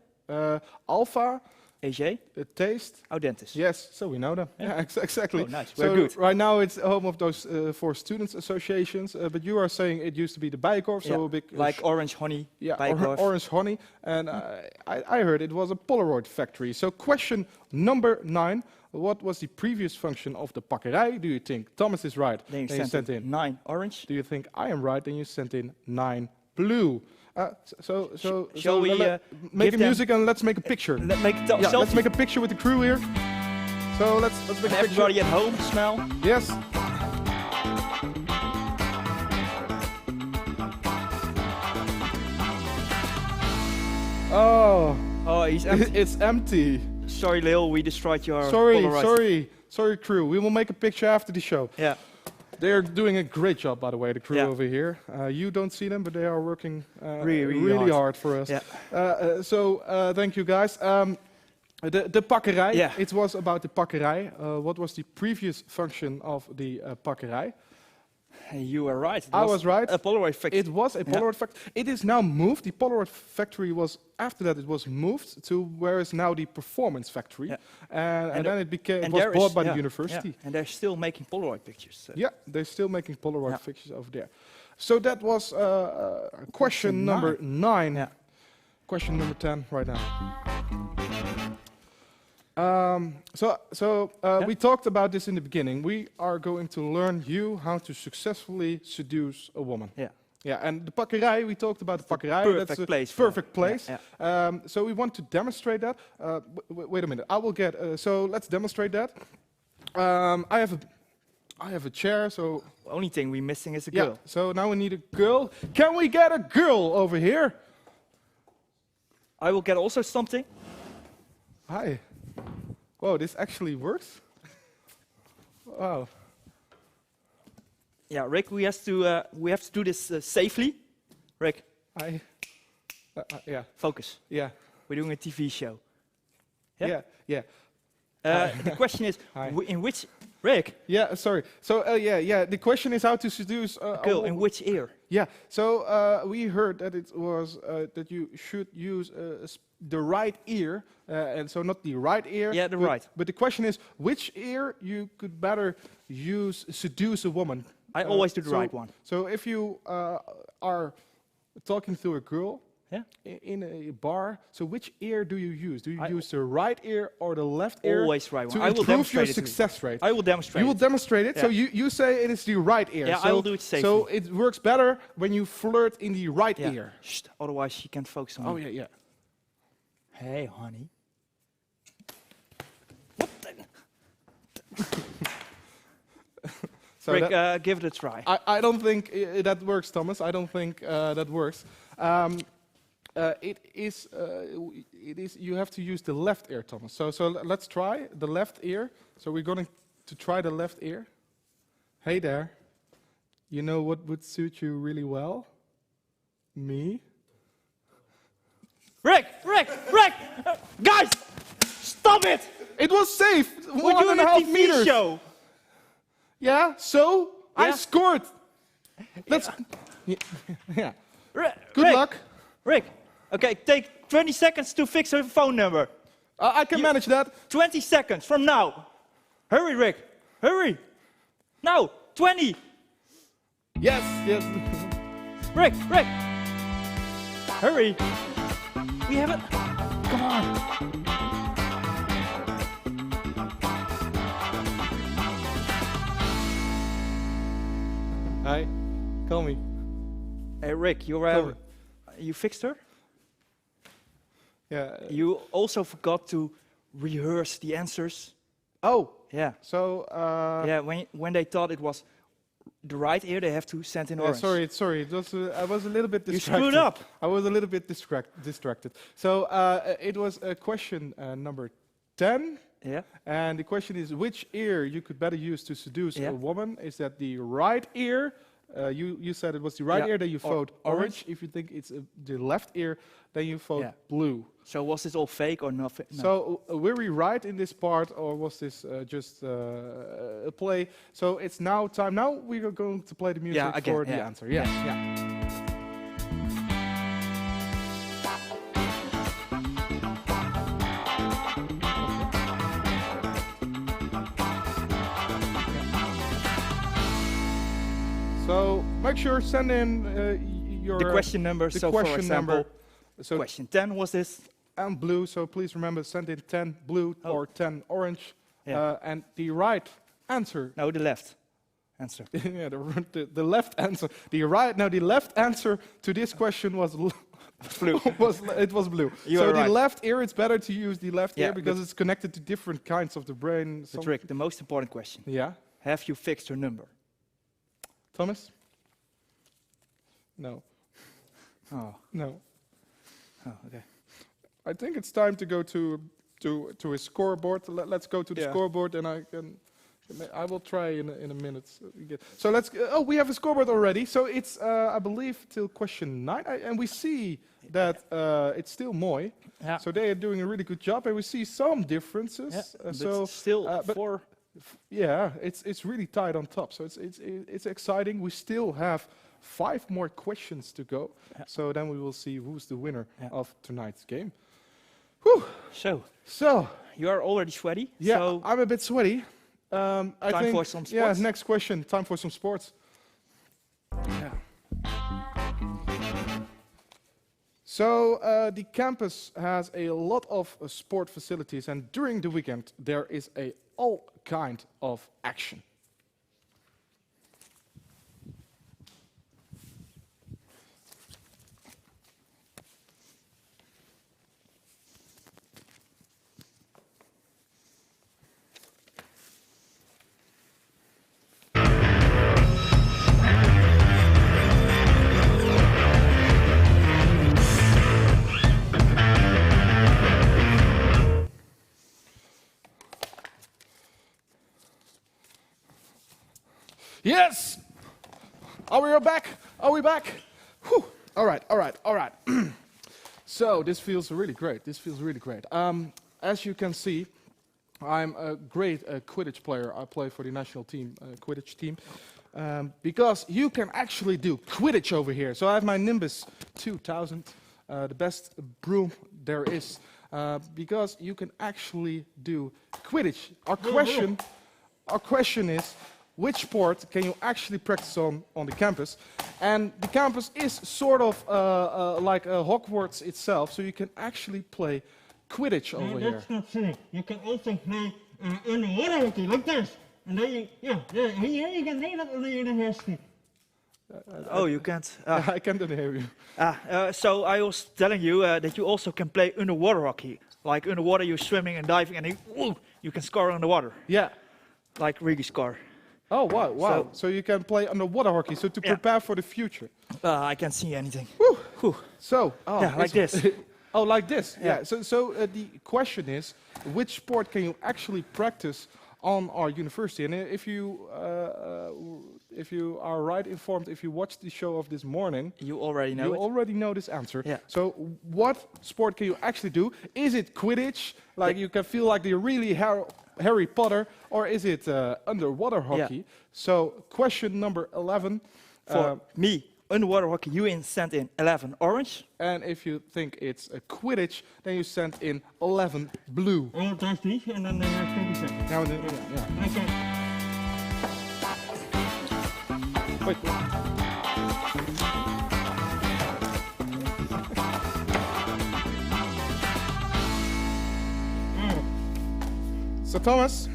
Alpha, AJ, Taste. Audentis. Yes, so we know them. Yeah, exactly. Oh, nice. So We're good. right now it's home of those 4 students associations. But you are saying it used to be the Bijenkorf, so a big like Orange Honey, Bijenkorf. orange honey. And I heard it was a Polaroid factory. So question number 9. What was the previous function of the pakkerij? Do you think Thomas is right? Then Then you sent in 9 orange. Do you think I am right? Then you sent in 9 blue. Shall we make give a music and let's make a picture? Let's make a Yeah, selfie. let's make a picture with the crew here. So let's make And a picture. everybody at home smell. Yes. Oh, Oh, he's empty. it's empty. Sorry, Lil, we destroyed your Polaroid. Sorry, crew. We will make a picture after the show. Yeah. They're doing a great job, by the way, the crew Yeah. over here. You don't see them, but they are working Really hard for us. Yeah. So thank you, guys. The pakkerij, Yeah. it was about the pakkerij. What was the previous function of the pakkerij? You were right. It I was right. A Polaroid factory. It was a Polaroid factory. It is now moved. The Polaroid factory was, after that, it was moved to where is now the performance factory. Yeah. And then it became, it And was there bought is- by yeah, the university. yeah. And they're still making Polaroid pictures. So. Yeah, they're still making Polaroid Yeah. pictures over there. So that was question number 9. Yeah. Question number 10 right now. We talked about this in the beginning. We are going to learn you how to successfully seduce a woman. Yeah. Yeah, and the pakkerij, we talked about the pakkerij. perfect That's a place for perfect place. Yeah, So we want to demonstrate that. Wait a minute. I will get. So let's demonstrate that. I have a chair. So Only thing we're missing is a yeah. girl. So now we need a girl. Can we get a girl over here? I will get also something. Hi. Whoa, this actually works. Wow. Yeah, Rick, we have to do this safely. Rick, Yeah. focus. Yeah. We're doing a TV show. Yeah? Yeah. The question is, Hi. in which Rick, Yeah. Sorry. So yeah. The question is how to seduce a girl, in which ear? Yeah. So we heard that it was that you should use the right ear, and so not the right ear. Yeah, the but, right. But the question is, which ear you could better use seduce a woman? I always do the so- right one. So if you are talking to a girl Yeah. in a bar, so which ear do you use? Do you I use the right ear or the left ear? Always right one. To I will improve your demonstrate it to you. success rate. I will demonstrate. You will demonstrate it. So Yeah. you say it is the right ear. Yeah, I so, will do it safely. So it works better when you flirt in the right Yeah. ear. Shh, otherwise she can't focus on me. Oh yeah. Hey, honey. So Rick, that- give it a try. I don't think that works, Thomas. I don't think that works. It is. You have to use the left ear, Thomas. So let's try the left ear. So we're going to try the left ear. Hey there. You know what would suit you really well? Me. Rick! Guys! Stop it! It was safe. We're 1.5 doing a TV meters. show. Yeah. So I Yeah. scored. Let's. Yeah. Good Rick, luck. Rick, okay, take 20 seconds to fix her phone number. I can manage that. 20 seconds from now. Hurry, Rick. Hurry. Now, 20. Yes. Rick. Hurry. We have it. Come on. Hi. Call me. Hey, Rick, Come. you fixed her? Yeah. You also forgot to rehearse the answers. Oh. Yeah. So. Yeah, when they thought it was the right ear, they have to send in orange. Sorry. It was, I was a little bit You distracted. screwed up. I was a little bit distracted. So it was question number 10. Yeah. And the question is, which ear you could better use to seduce Yeah. a woman? Is that the right ear? You said it was the right Yeah. ear, then you vote orange. orange. If you think it's the left ear, then you vote Yeah. blue. So was this all fake or nothing? No. So were we right in this part, or was this just a play? So it's now time. Now we are going to play the music Yeah, again, for the yeah. answer. Yes, yeah. So make sure send in your the question number. the So for question example, number. So question 10 was this. and blue. So please remember, send in 10 blue Oh. or 10 orange. Yeah. And the right answer. No, the left answer. Yeah, the left answer. The left answer to this question was Blue. it was blue. You so are the right. left ear, it's better to use the left Yeah, ear because but- it's connected to different kinds of the brain. But Some- Rick, the most important question. Yeah, Have you fixed her number? Thomas. No, Oh, no. okay. I think it's time to go to a scoreboard. Let's go to the Yeah. scoreboard, and I will try in a minute. So let's. Oh, we have a scoreboard already. So it's I believe till question 9, and we see that it's still Moy. Yeah. So they are doing a really good job, and we see some differences. Yeah, but so still but 4. yeah, it's really tight on top. So it's exciting. We still have 5 more questions to go. Yeah. So then we will see who's the winner Yeah. of tonight's game. Whew. So You are already sweaty. yeah, So I'm a bit sweaty. I Time think, for some yeah, sports? next question. Time for some sports. Yeah. So the campus has a lot of sport facilities, and during the weekend there is all kind of action. Yes! Are we back? Are we back? Whew. All right. So this feels really great. As you can see, I'm a great Quidditch player. I play for the national team, Quidditch team, because you can actually do Quidditch over here. So I have my Nimbus 2000, the best broom there is, because you can actually do Quidditch. Our question is, which sport can you actually practice on the campus? And the campus is sort of like Hogwarts itself, so you can actually play Quidditch over here. That's not true. You can also play underwater hockey like this. And then here you can do that on the university. Oh, you can't. I can't hear you. So I was telling you that you also can play underwater hockey. Like underwater, you're swimming and diving, and you can score underwater. Yeah. Like really score. Oh, wow. So you can play underwater hockey, so to prepare for the future. I can't see anything. Whew. So, like this. Oh, like this. Yeah. So the question is, which sport can you actually practice on our university? And if you are right informed, if you watched the show of this morning, you already know this answer. Yeah. So what sport can you actually do? Is it Quidditch? Like you can feel like the really Harry Potter, or is it underwater hockey? Yeah. So question number 11. For me, underwater hockey, you send in 11 orange. And if you think it's a Quidditch, then you send in 11 blue. Oh, that's me, and then 20 seconds. Now, yeah. Okay. Wait. So Thomas,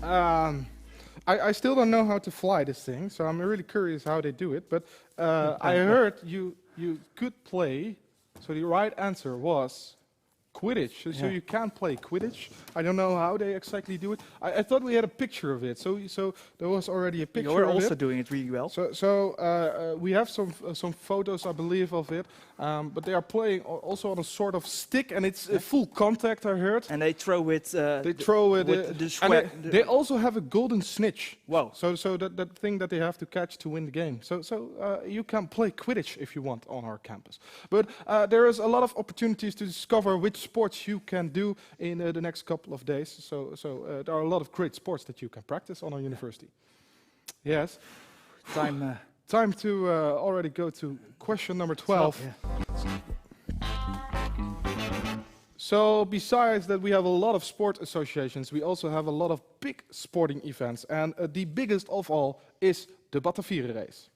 I still don't know how to fly this thing, so I'm really curious how they do it. But I heard you could play. So the right answer was Quidditch. So you can play Quidditch. I don't know how they exactly do it. I thought we had a picture of it. So there was already a picture. You're of also it. doing it really well. So we have some photos, I believe, of it. But they are playing also on a sort of stick, and it's full contact, I heard. And they throw it. With the sweat. and they also have a golden snitch. Wow. So that thing that they have to catch to win the game. So you can play Quidditch if you want on our campus. But there is a lot of opportunities to discover which sports you can do in the next couple of days. So there are a lot of great sports that you can practice on our university. Yes. Time to already go to question number 12. So besides that, we have a lot of sport associations. We also have a lot of big sporting events. And the biggest of all is the Batavieren race.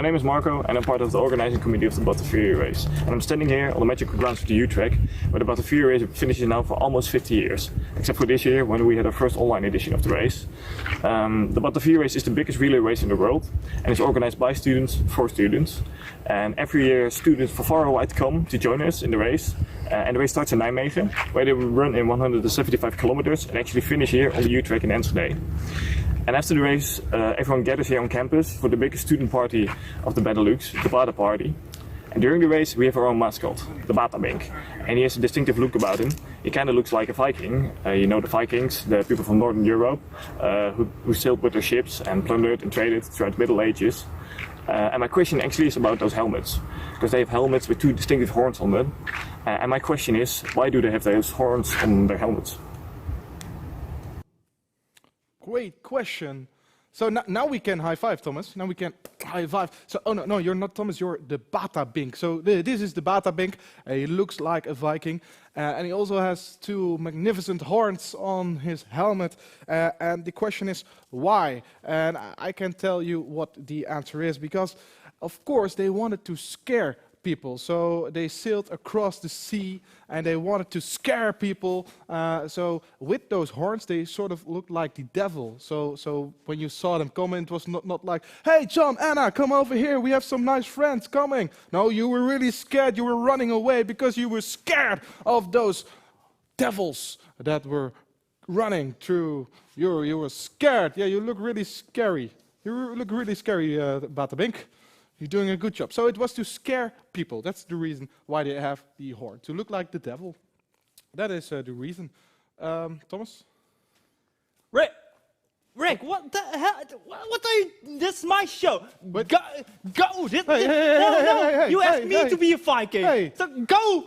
My name is Marco and I'm part of the organizing committee of the Batavier race. And I'm standing here on the magical grounds of the U-Track, where the Batavier race finishes now for almost 50 years, except for this year when we had our first online edition of the race. The Batavier race is the biggest relay race in the world and is organized by students for students. And every year students from far away come to join us in the race. And the race starts in Nijmegen, where they will run in 175 kilometers and actually finish here on the U-Track in Enschede. And after the race, everyone gathers here on campus for the biggest student party of the Benelux, the Bata Party. And during the race, we have our own mascot, the Batabink. And he has a distinctive look about him. He kind of looks like a Viking. You know the Vikings, the people from Northern Europe, who sailed with their ships and plundered and traded throughout the Middle Ages. And my question actually is about those helmets, because they have helmets with two distinctive horns on them. And my question is, why do they have those horns on their helmets? Great question. So now we can high five, Thomas. Now we can high five. So, oh no, you're not Thomas, you're the Batabink. So this is the Batabink. He looks like a Viking. And he also has two magnificent horns on his helmet. And the question is, why? And I can tell you what the answer is. Because, of course, they wanted to scare people. So they sailed across the sea and they wanted to scare people. So with those horns, they sort of looked like the devil. So when you saw them coming, it was not like, hey, John, Anna, come over here. We have some nice friends coming. No, you were really scared. You were running away because you were scared of those devils that were running through. You were scared. Yeah, you look really scary. You look really scary, Batabink. You're doing a good job. So it was to scare people. That's the reason why they have the horn, to look like the devil. That is the reason. Thomas? Rick, what the hell? What are you? This is my show. But go. Hey, you asked me to be a Viking. Hey. So go.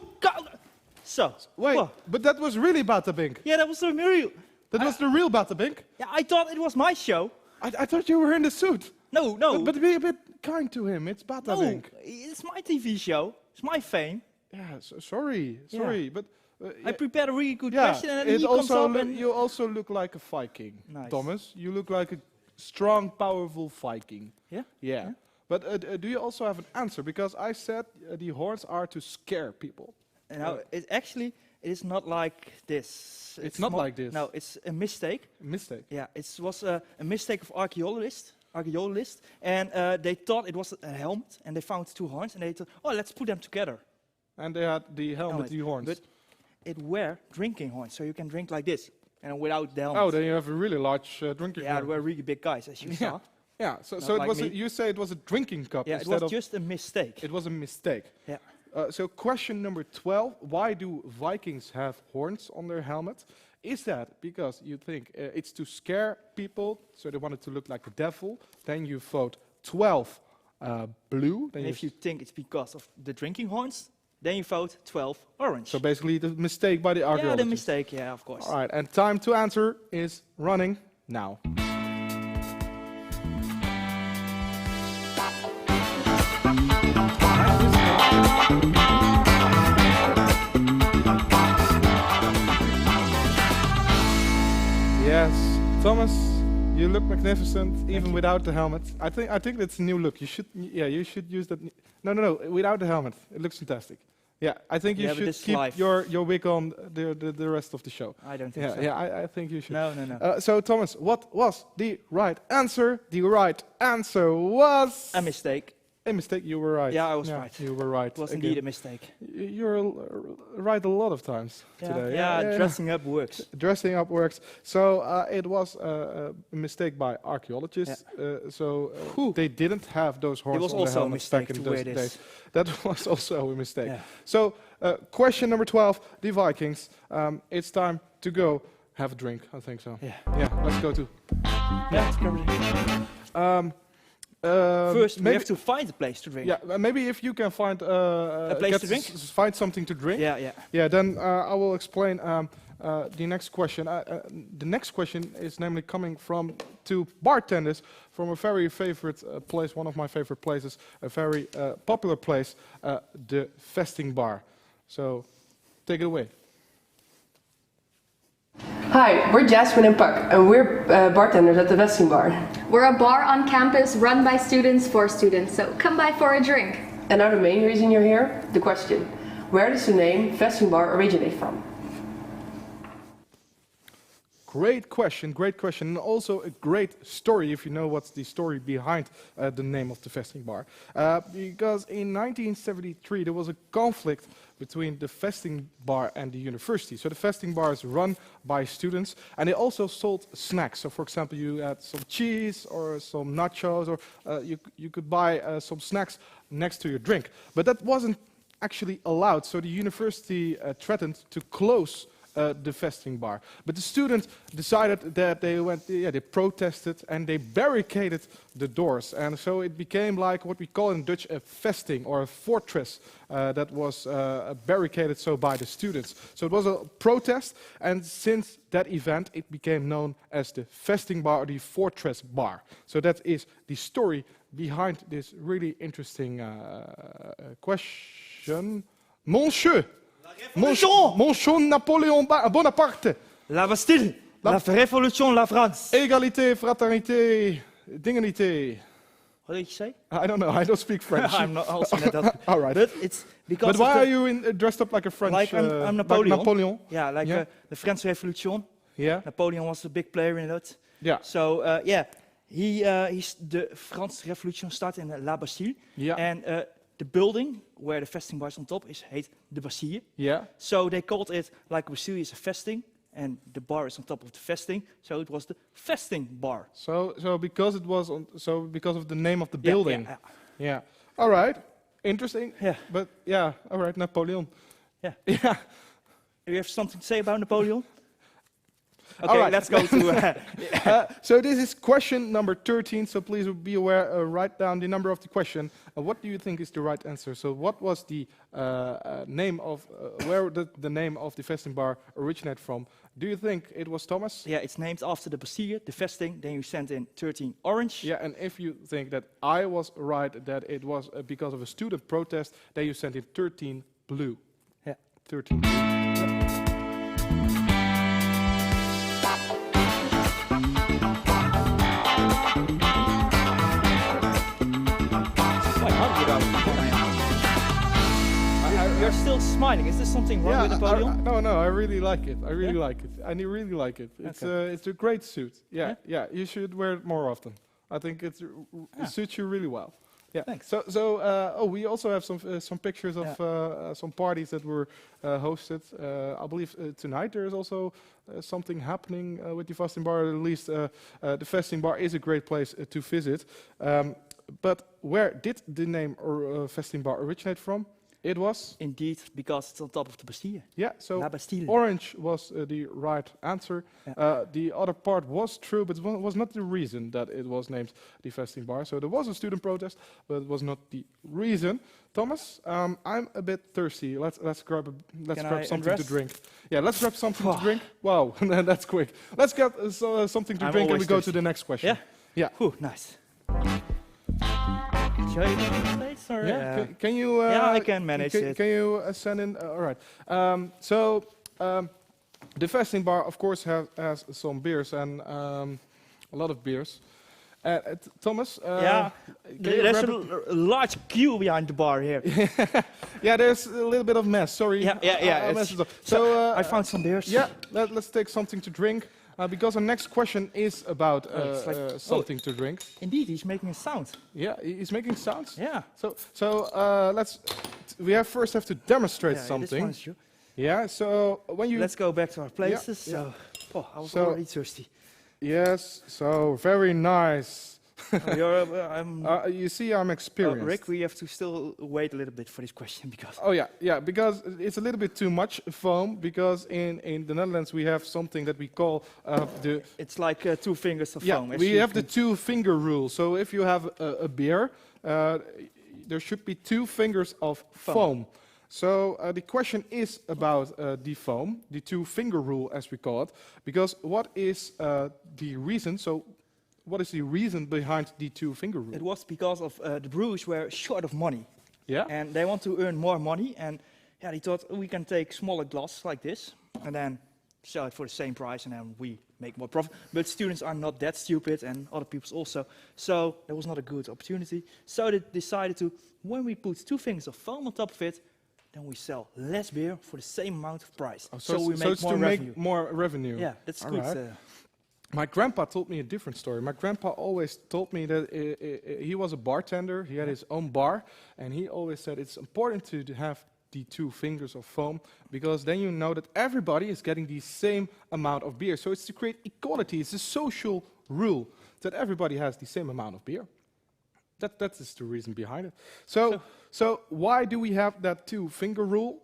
So wait, what? but that was really Batabink. Yeah, that was the real. That was the real Batabink. Yeah, I thought it was my show. I thought you were in the suit. No. But be a bit kind to him. It's Batabink. No, it's my TV show. It's my fame. Yeah, sorry, but I prepared a really good question, and then he comes also up and you also look like a Viking, Nice. Thomas. You look like a strong, powerful Viking. Yeah. Yeah. But do you also have an answer? Because I said the horns are to scare people. Now, it is not like this. It's not like this. No, it's a mistake. A mistake. Yeah, it was a mistake of archaeologists, and they thought it was a helmet, and they found two horns, and they thought, oh, let's put them together. And they had the helmet, the horns. But it were drinking horns, so you can drink like this, and without the helmet. Oh, then you have a really large drinking Yeah, cup. they were really big guys, as you saw. Yeah, so Not it like was. me. You say it was a drinking cup. Yeah, it instead was of just a mistake. It was a mistake. Yeah. So question number 12, why do Vikings have horns on their helmet? Is that because you think it's to scare people, so they wanted to look like the devil? Then you vote 12 blue. Then And if you think it's because of the drinking horns, then you vote 12 orange. So basically the mistake by the archaeologists. Yeah, the mistake, yeah, of course. All right, and time to answer is running now. Yes, Thomas, you look magnificent even without the helmet. I think that's a new look. You should use that. No, without the helmet, it looks fantastic. Yeah, I think you should keep your wig on the rest of the show. I don't think so. Yeah, I think you should. No. So Thomas, what was the right answer? The right answer was A mistake. a mistake. You were right. Yeah, I was right. You were right. It was again. indeed a mistake. You're right a lot of times today. Yeah, dressing up works. Dressing up works. So it was a mistake by archaeologists. They didn't have those horns. It was on their also a helmets mistake back in to those wear days. this. That was also a mistake. Yeah. So question number 12, the Vikings. It's time to go have a drink. I think so. Yeah. Let's go to. Yeah, it's covered. First, we have to find a place to drink. Yeah, maybe if you can find a place to drink, find something to drink. Yeah. Then I will explain the next question. The next question is namely coming from two bartenders from a very favorite place, one of my favorite places, a very popular place, the Vesting Bar. So, take it away. Hi, we're Jasmine and Pak, and we're bartenders at the Vesting Bar. We're a bar on campus run by students for students, so come by for a drink. And now the main reason you're here, the question. Where does the name Vestingbar originate from? Great question, and also a great story if you know what's the story behind the name of the Vestingbar. Because in 1973 there was a conflict between the Vestingbar and the university. So the Vestingbar is run by students, and they also sold snacks. So for example, you had some cheese or some nachos, or you could buy some snacks next to your drink. But that wasn't actually allowed, so the university threatened to close the Vestingbar. But the students decided that they protested and they barricaded the doors. And so it became like what we call in Dutch a vesting, or a fortress that was barricaded so by the students. So it was a protest, and since that event it became known as the Vestingbar, or the fortress bar. So that is the story behind this really interesting question. Monsieur! Monsieur Napoléon Bonaparte. La Bastille. La Révolution, la France. Égalité, fraternité, dignité. What did you say? I don't know. I don't speak French. I'm not also not that. All right. But it's because. But why are you dressed up like a French? Like I'm Napoleon. Like Napoleon. Yeah, like the French Revolution. Yeah. Napoleon was a big player in it. Yeah. So yeah, he's the French Revolution started in La Bastille. Yeah. And the building where the vestingbar is on top heet de Bastille. Yeah. So they called it, like Bastille is a vesting, and the bar is on top of the vesting, so it was the vesting bar. So because it was because of the name of the building. Yeah. All right. Interesting. Yeah. But yeah. All right. Napoleon. Yeah. Yeah. You have something to say about Napoleon? Okay, all right. Let's go to. So this is question number 13. So please be aware. Write down the number of the question. What do you think is the right answer? So what was the name of where did the name of the vestingbar originate from? Do you think it was Thomas? Yeah, it's named after the Bastille, the vesting. Then you sent in 13 orange. Yeah, and if you think that I was right, that it was because of a student protest, then you sent in 13 blue. Yeah, 13 blue. Yeah. You're still smiling. Is there something wrong with Napoleon? No, I really like it. I really like it. I really like it. It's a great suit. Yeah. You should wear it more often. I think it suits you really well. Yeah. Thanks. So we also have some pictures of some parties that were hosted. I believe tonight there is also something happening with the Vestingbar. At least the Vestingbar is a great place to visit. But where did the name Vestingbar originate from? It was? Indeed, because it's on top of the Bastille. Yeah, so La Bastille. Orange was the right answer. Yeah. The other part was true, but it was not the reason that it was named the Vestingbar. So there was a student protest, but it was not the reason. Thomas, I'm a bit thirsty. Let's grab something to drink. Yeah, let's grab something to drink. Wow, that's quick. Let's get something to drink and we go to the next question. Yeah? Yeah. Ooh, nice. Shall you do the plates, or? Yeah. Can you? Yeah, I can manage it. Can you send in? All right. The Vestingbar, of course, has some beers and a lot of beers. Thomas. Yeah. There's a large queue behind the bar here. Yeah, there's a little bit of mess. Sorry. Yeah. So I found some beers. Yeah. Let's take something to drink. Because our next question is about something to drink. Indeed, he's making a sound. Yeah, he's making sounds. Yeah. So first have to demonstrate something. This one's yeah. So when you let's go back to our places. Yeah. So, I was already thirsty. Yes. So very nice. You see, I'm experienced. Rick, we have to still wait a little bit for this question because. Oh yeah, because it's a little bit too much foam. Because in the Netherlands we have something that we call the. It's like 2 fingers of foam. We have the 2-finger rule. So if you have a beer, there should be 2 fingers of foam. So the question is about the foam, the 2-finger rule, as we call it. Because what is the reason? So. What is the reason behind the 2-finger rule? It was because of the brewers were short of money. Yeah. And they want to earn more money. And they thought we can take smaller glasses like this. And then sell it for the same price and then we make more profit. But students are not that stupid and other people also. So that was not a good opportunity. So they decided to, when we put 2 fingers of foam on top of it, then we sell less beer for the same amount of price. Oh, so we so make it's more to revenue. make more revenue. Yeah, that's All good. right. My grandpa told me a different story. My grandpa always told me that he was a bartender. He had his own bar, and he always said it's important to have the 2 fingers of foam, because then you know that everybody is getting the same amount of beer. So it's to create equality. It's a social rule that everybody has the same amount of beer. That is the reason behind it. So why do we have that 2-finger rule?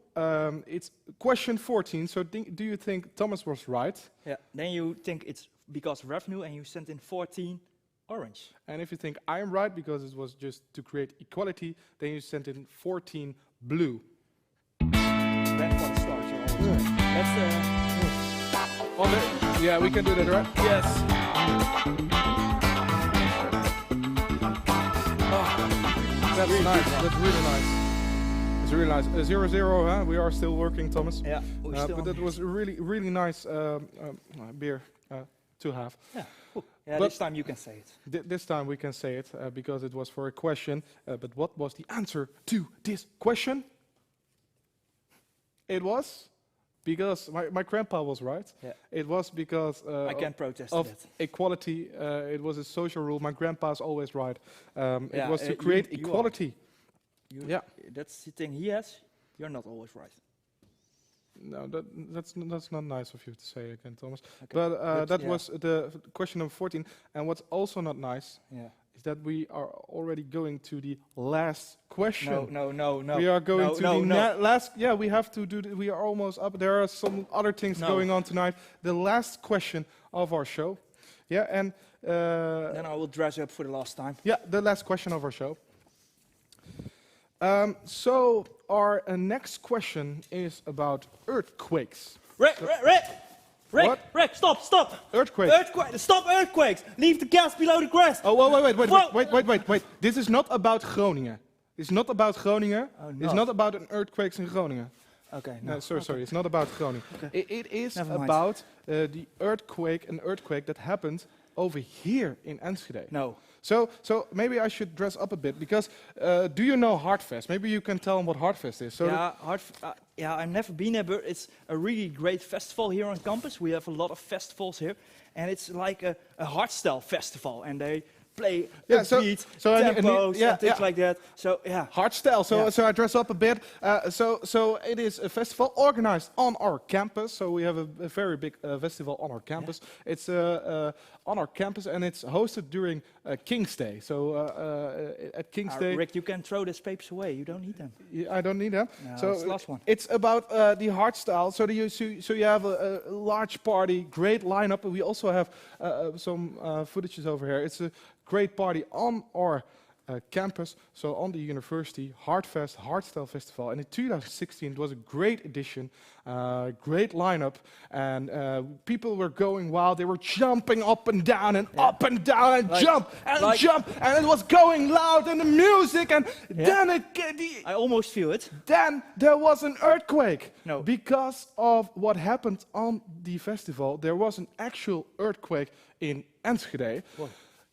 It's question 14. So do you think Thomas was right? Yeah. Then you think it's because of revenue, and you sent in 14 orange. And if you think I am right because it was just to create equality, then you sent in 14 blue. Grandfather stars are always right. That's Yeah, we can do that, right? yes. That's nice. That's really nice. It's really nice. 0-0, huh? We are still working, Thomas. Yeah, we're still but that was a really nice beer to have. Yeah. Cool. Yeah, But this time you can say it. This time we can say it because it was for a question. But what was the answer to this question? It was because my grandpa was right. Yeah. It was because I can't protest of that. equality. It was a social rule. My grandpa's always right. It Yeah, was to you create are. equality. Yeah. That's the thing he has. You're not always right. No, that's not nice of you to say again, Thomas. Okay. But that yeah. was the question number 14. And what's also not nice Yeah. is that we are already going to the last question. No. We are going to the no. last. Yeah, we have to do. We are almost up. There are some other things going on tonight. The last question of our show. Yeah, and Then I will dress up for the last time. yeah, the last question of our show. So our next question is about earthquakes. Rick, stop! Earthquakes. Stop earthquakes! Leave the gas below the grass! Oh, wait. This is not about Groningen. It's not about Groningen. Oh, It's not about an earthquakes in Groningen. Okay, No, sorry, it's not about Groningen. Okay. It is Never mind. about an earthquake that happened over here in Enschede. No. So maybe I should dress up a bit because do you know Hartfest? Maybe you can tell them what Hartfest is. So I've never been there, but it's a really great festival here on campus. We have a lot of festivals here, and it's like a hardstyle festival, and they play beat, tempos, and things like that. So yeah, hardstyle. So I dress up a bit. So it is a festival organized on our campus. So we have a very big festival on our campus. It's on our campus, and it's hosted during King's Day. So at King's Day, Rick, you can throw these papers away. You don't need them. I don't need them. No, So it's the last one. It's about the hardstyle. So you have a large party, great lineup. We also have some footages over here. It's a great party on our campus, so on the university, Hartfest, Hardstyle Festival. And in 2016, it was a great edition, great lineup, and people were going wild. They were jumping up and down and up and down and jump, and it was going loud, and the music, and then I almost feel it. Then there was an earthquake. No. Because of what happened on the festival, there was an actual earthquake in Enschede. Whoa.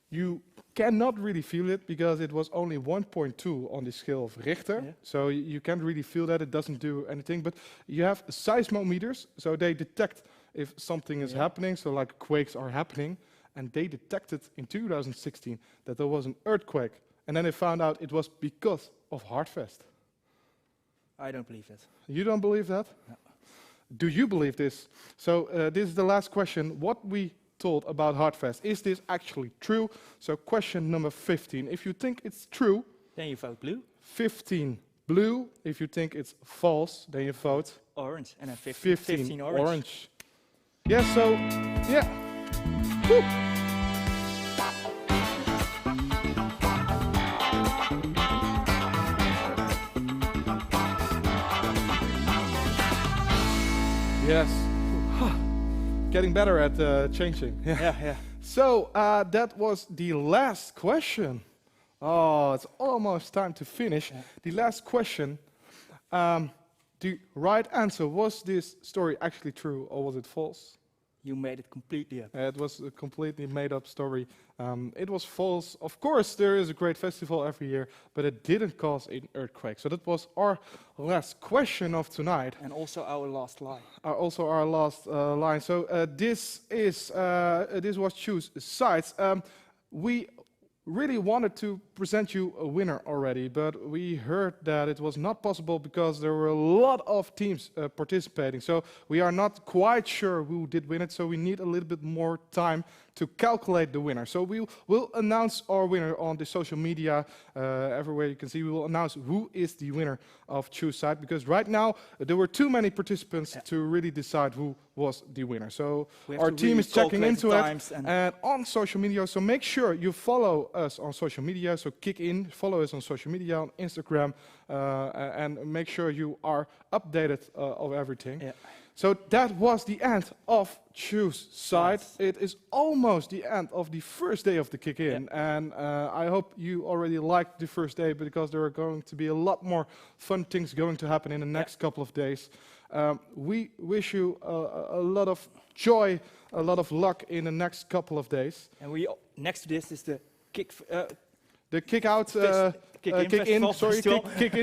You cannot really feel it because it was only 1.2 on the scale of Richter. Yeah. So you can't really feel that. It doesn't do anything. But you have seismometers, so they detect if something is happening, so like quakes are happening. And they detected in 2016 that there was an earthquake. And then they found out it was because of Hartfest. I don't believe it. You don't believe that? No. Do you believe this? So this is the last question. What we told about Hartfest, is this actually true? So question number 15. If you think it's true, then you vote blue. 15 blue. If you think it's false, then you vote orange. And then 15 orange. Yeah, so, yeah. Woo. Yes. Getting better at changing. Yeah. So that was the last question. Oh, it's almost time to finish. The last question. the right answer. Was this story actually true or was it false? You made it completely up. It was a completely made-up story. It was false. Of course, there is a great festival every year, but it didn't cause an earthquake. So that was our last question of tonight. And also our last line. Also our last line. So this was Choose Sides. We really wanted to present you a winner already, but we heard that it was not possible because there were a lot of teams participating. So we are not quite sure who did win it, so we need a little bit more time to calculate the winner. So we will announce our winner on the social media. Everywhere you can see, we will announce who is the winner of Choose Side, because right now there were too many participants to really decide who was the winner. So our team is checking into it and on social media. So make sure you follow us on social media. So follow us on social media, on Instagram, and make sure you are updated of everything. Yeah. So that was the end of Choose Side. Yes. It is almost the end of the first day of the kick-in. Yeah. And I hope you already liked the first day, because there are going to be a lot more fun things going to happen in the next couple of days. We wish you a lot of joy, a lot of luck in the next couple of days. And next to this is the kick-in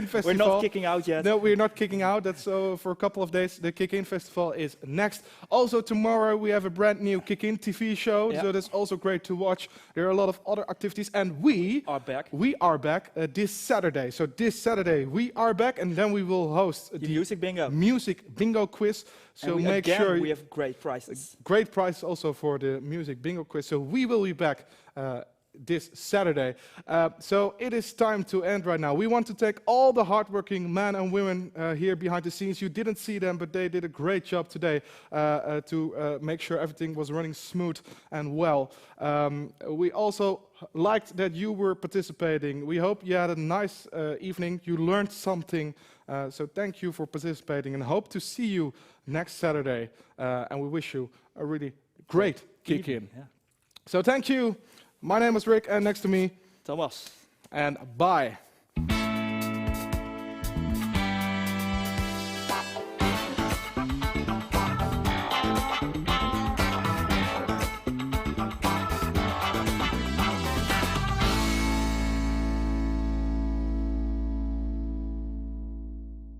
festival. We're not kicking out yet. No, we're not kicking out. That's for a couple of days. The kick-in festival is next. Also tomorrow we have a brand new kick-in TV show, so that's also great to watch. There are a lot of other activities, and we are back. We are back this Saturday. So this Saturday we are back, and then we will host the music bingo quiz. So make sure we have great prizes. Great prize also for the music bingo quiz. So we will be back this Saturday. So it is time to end right now. We want to thank all the hardworking men and women here behind the scenes. You didn't see them, but they did a great job today to make sure everything was running smooth and well. We also liked that you were participating. We hope you had a nice evening. You learned something. So thank you for participating, and hope to see you next Saturday. And we wish you a really great kick-in. Yeah. So thank you. My name is Rick, and next to me, Thomas. And bye.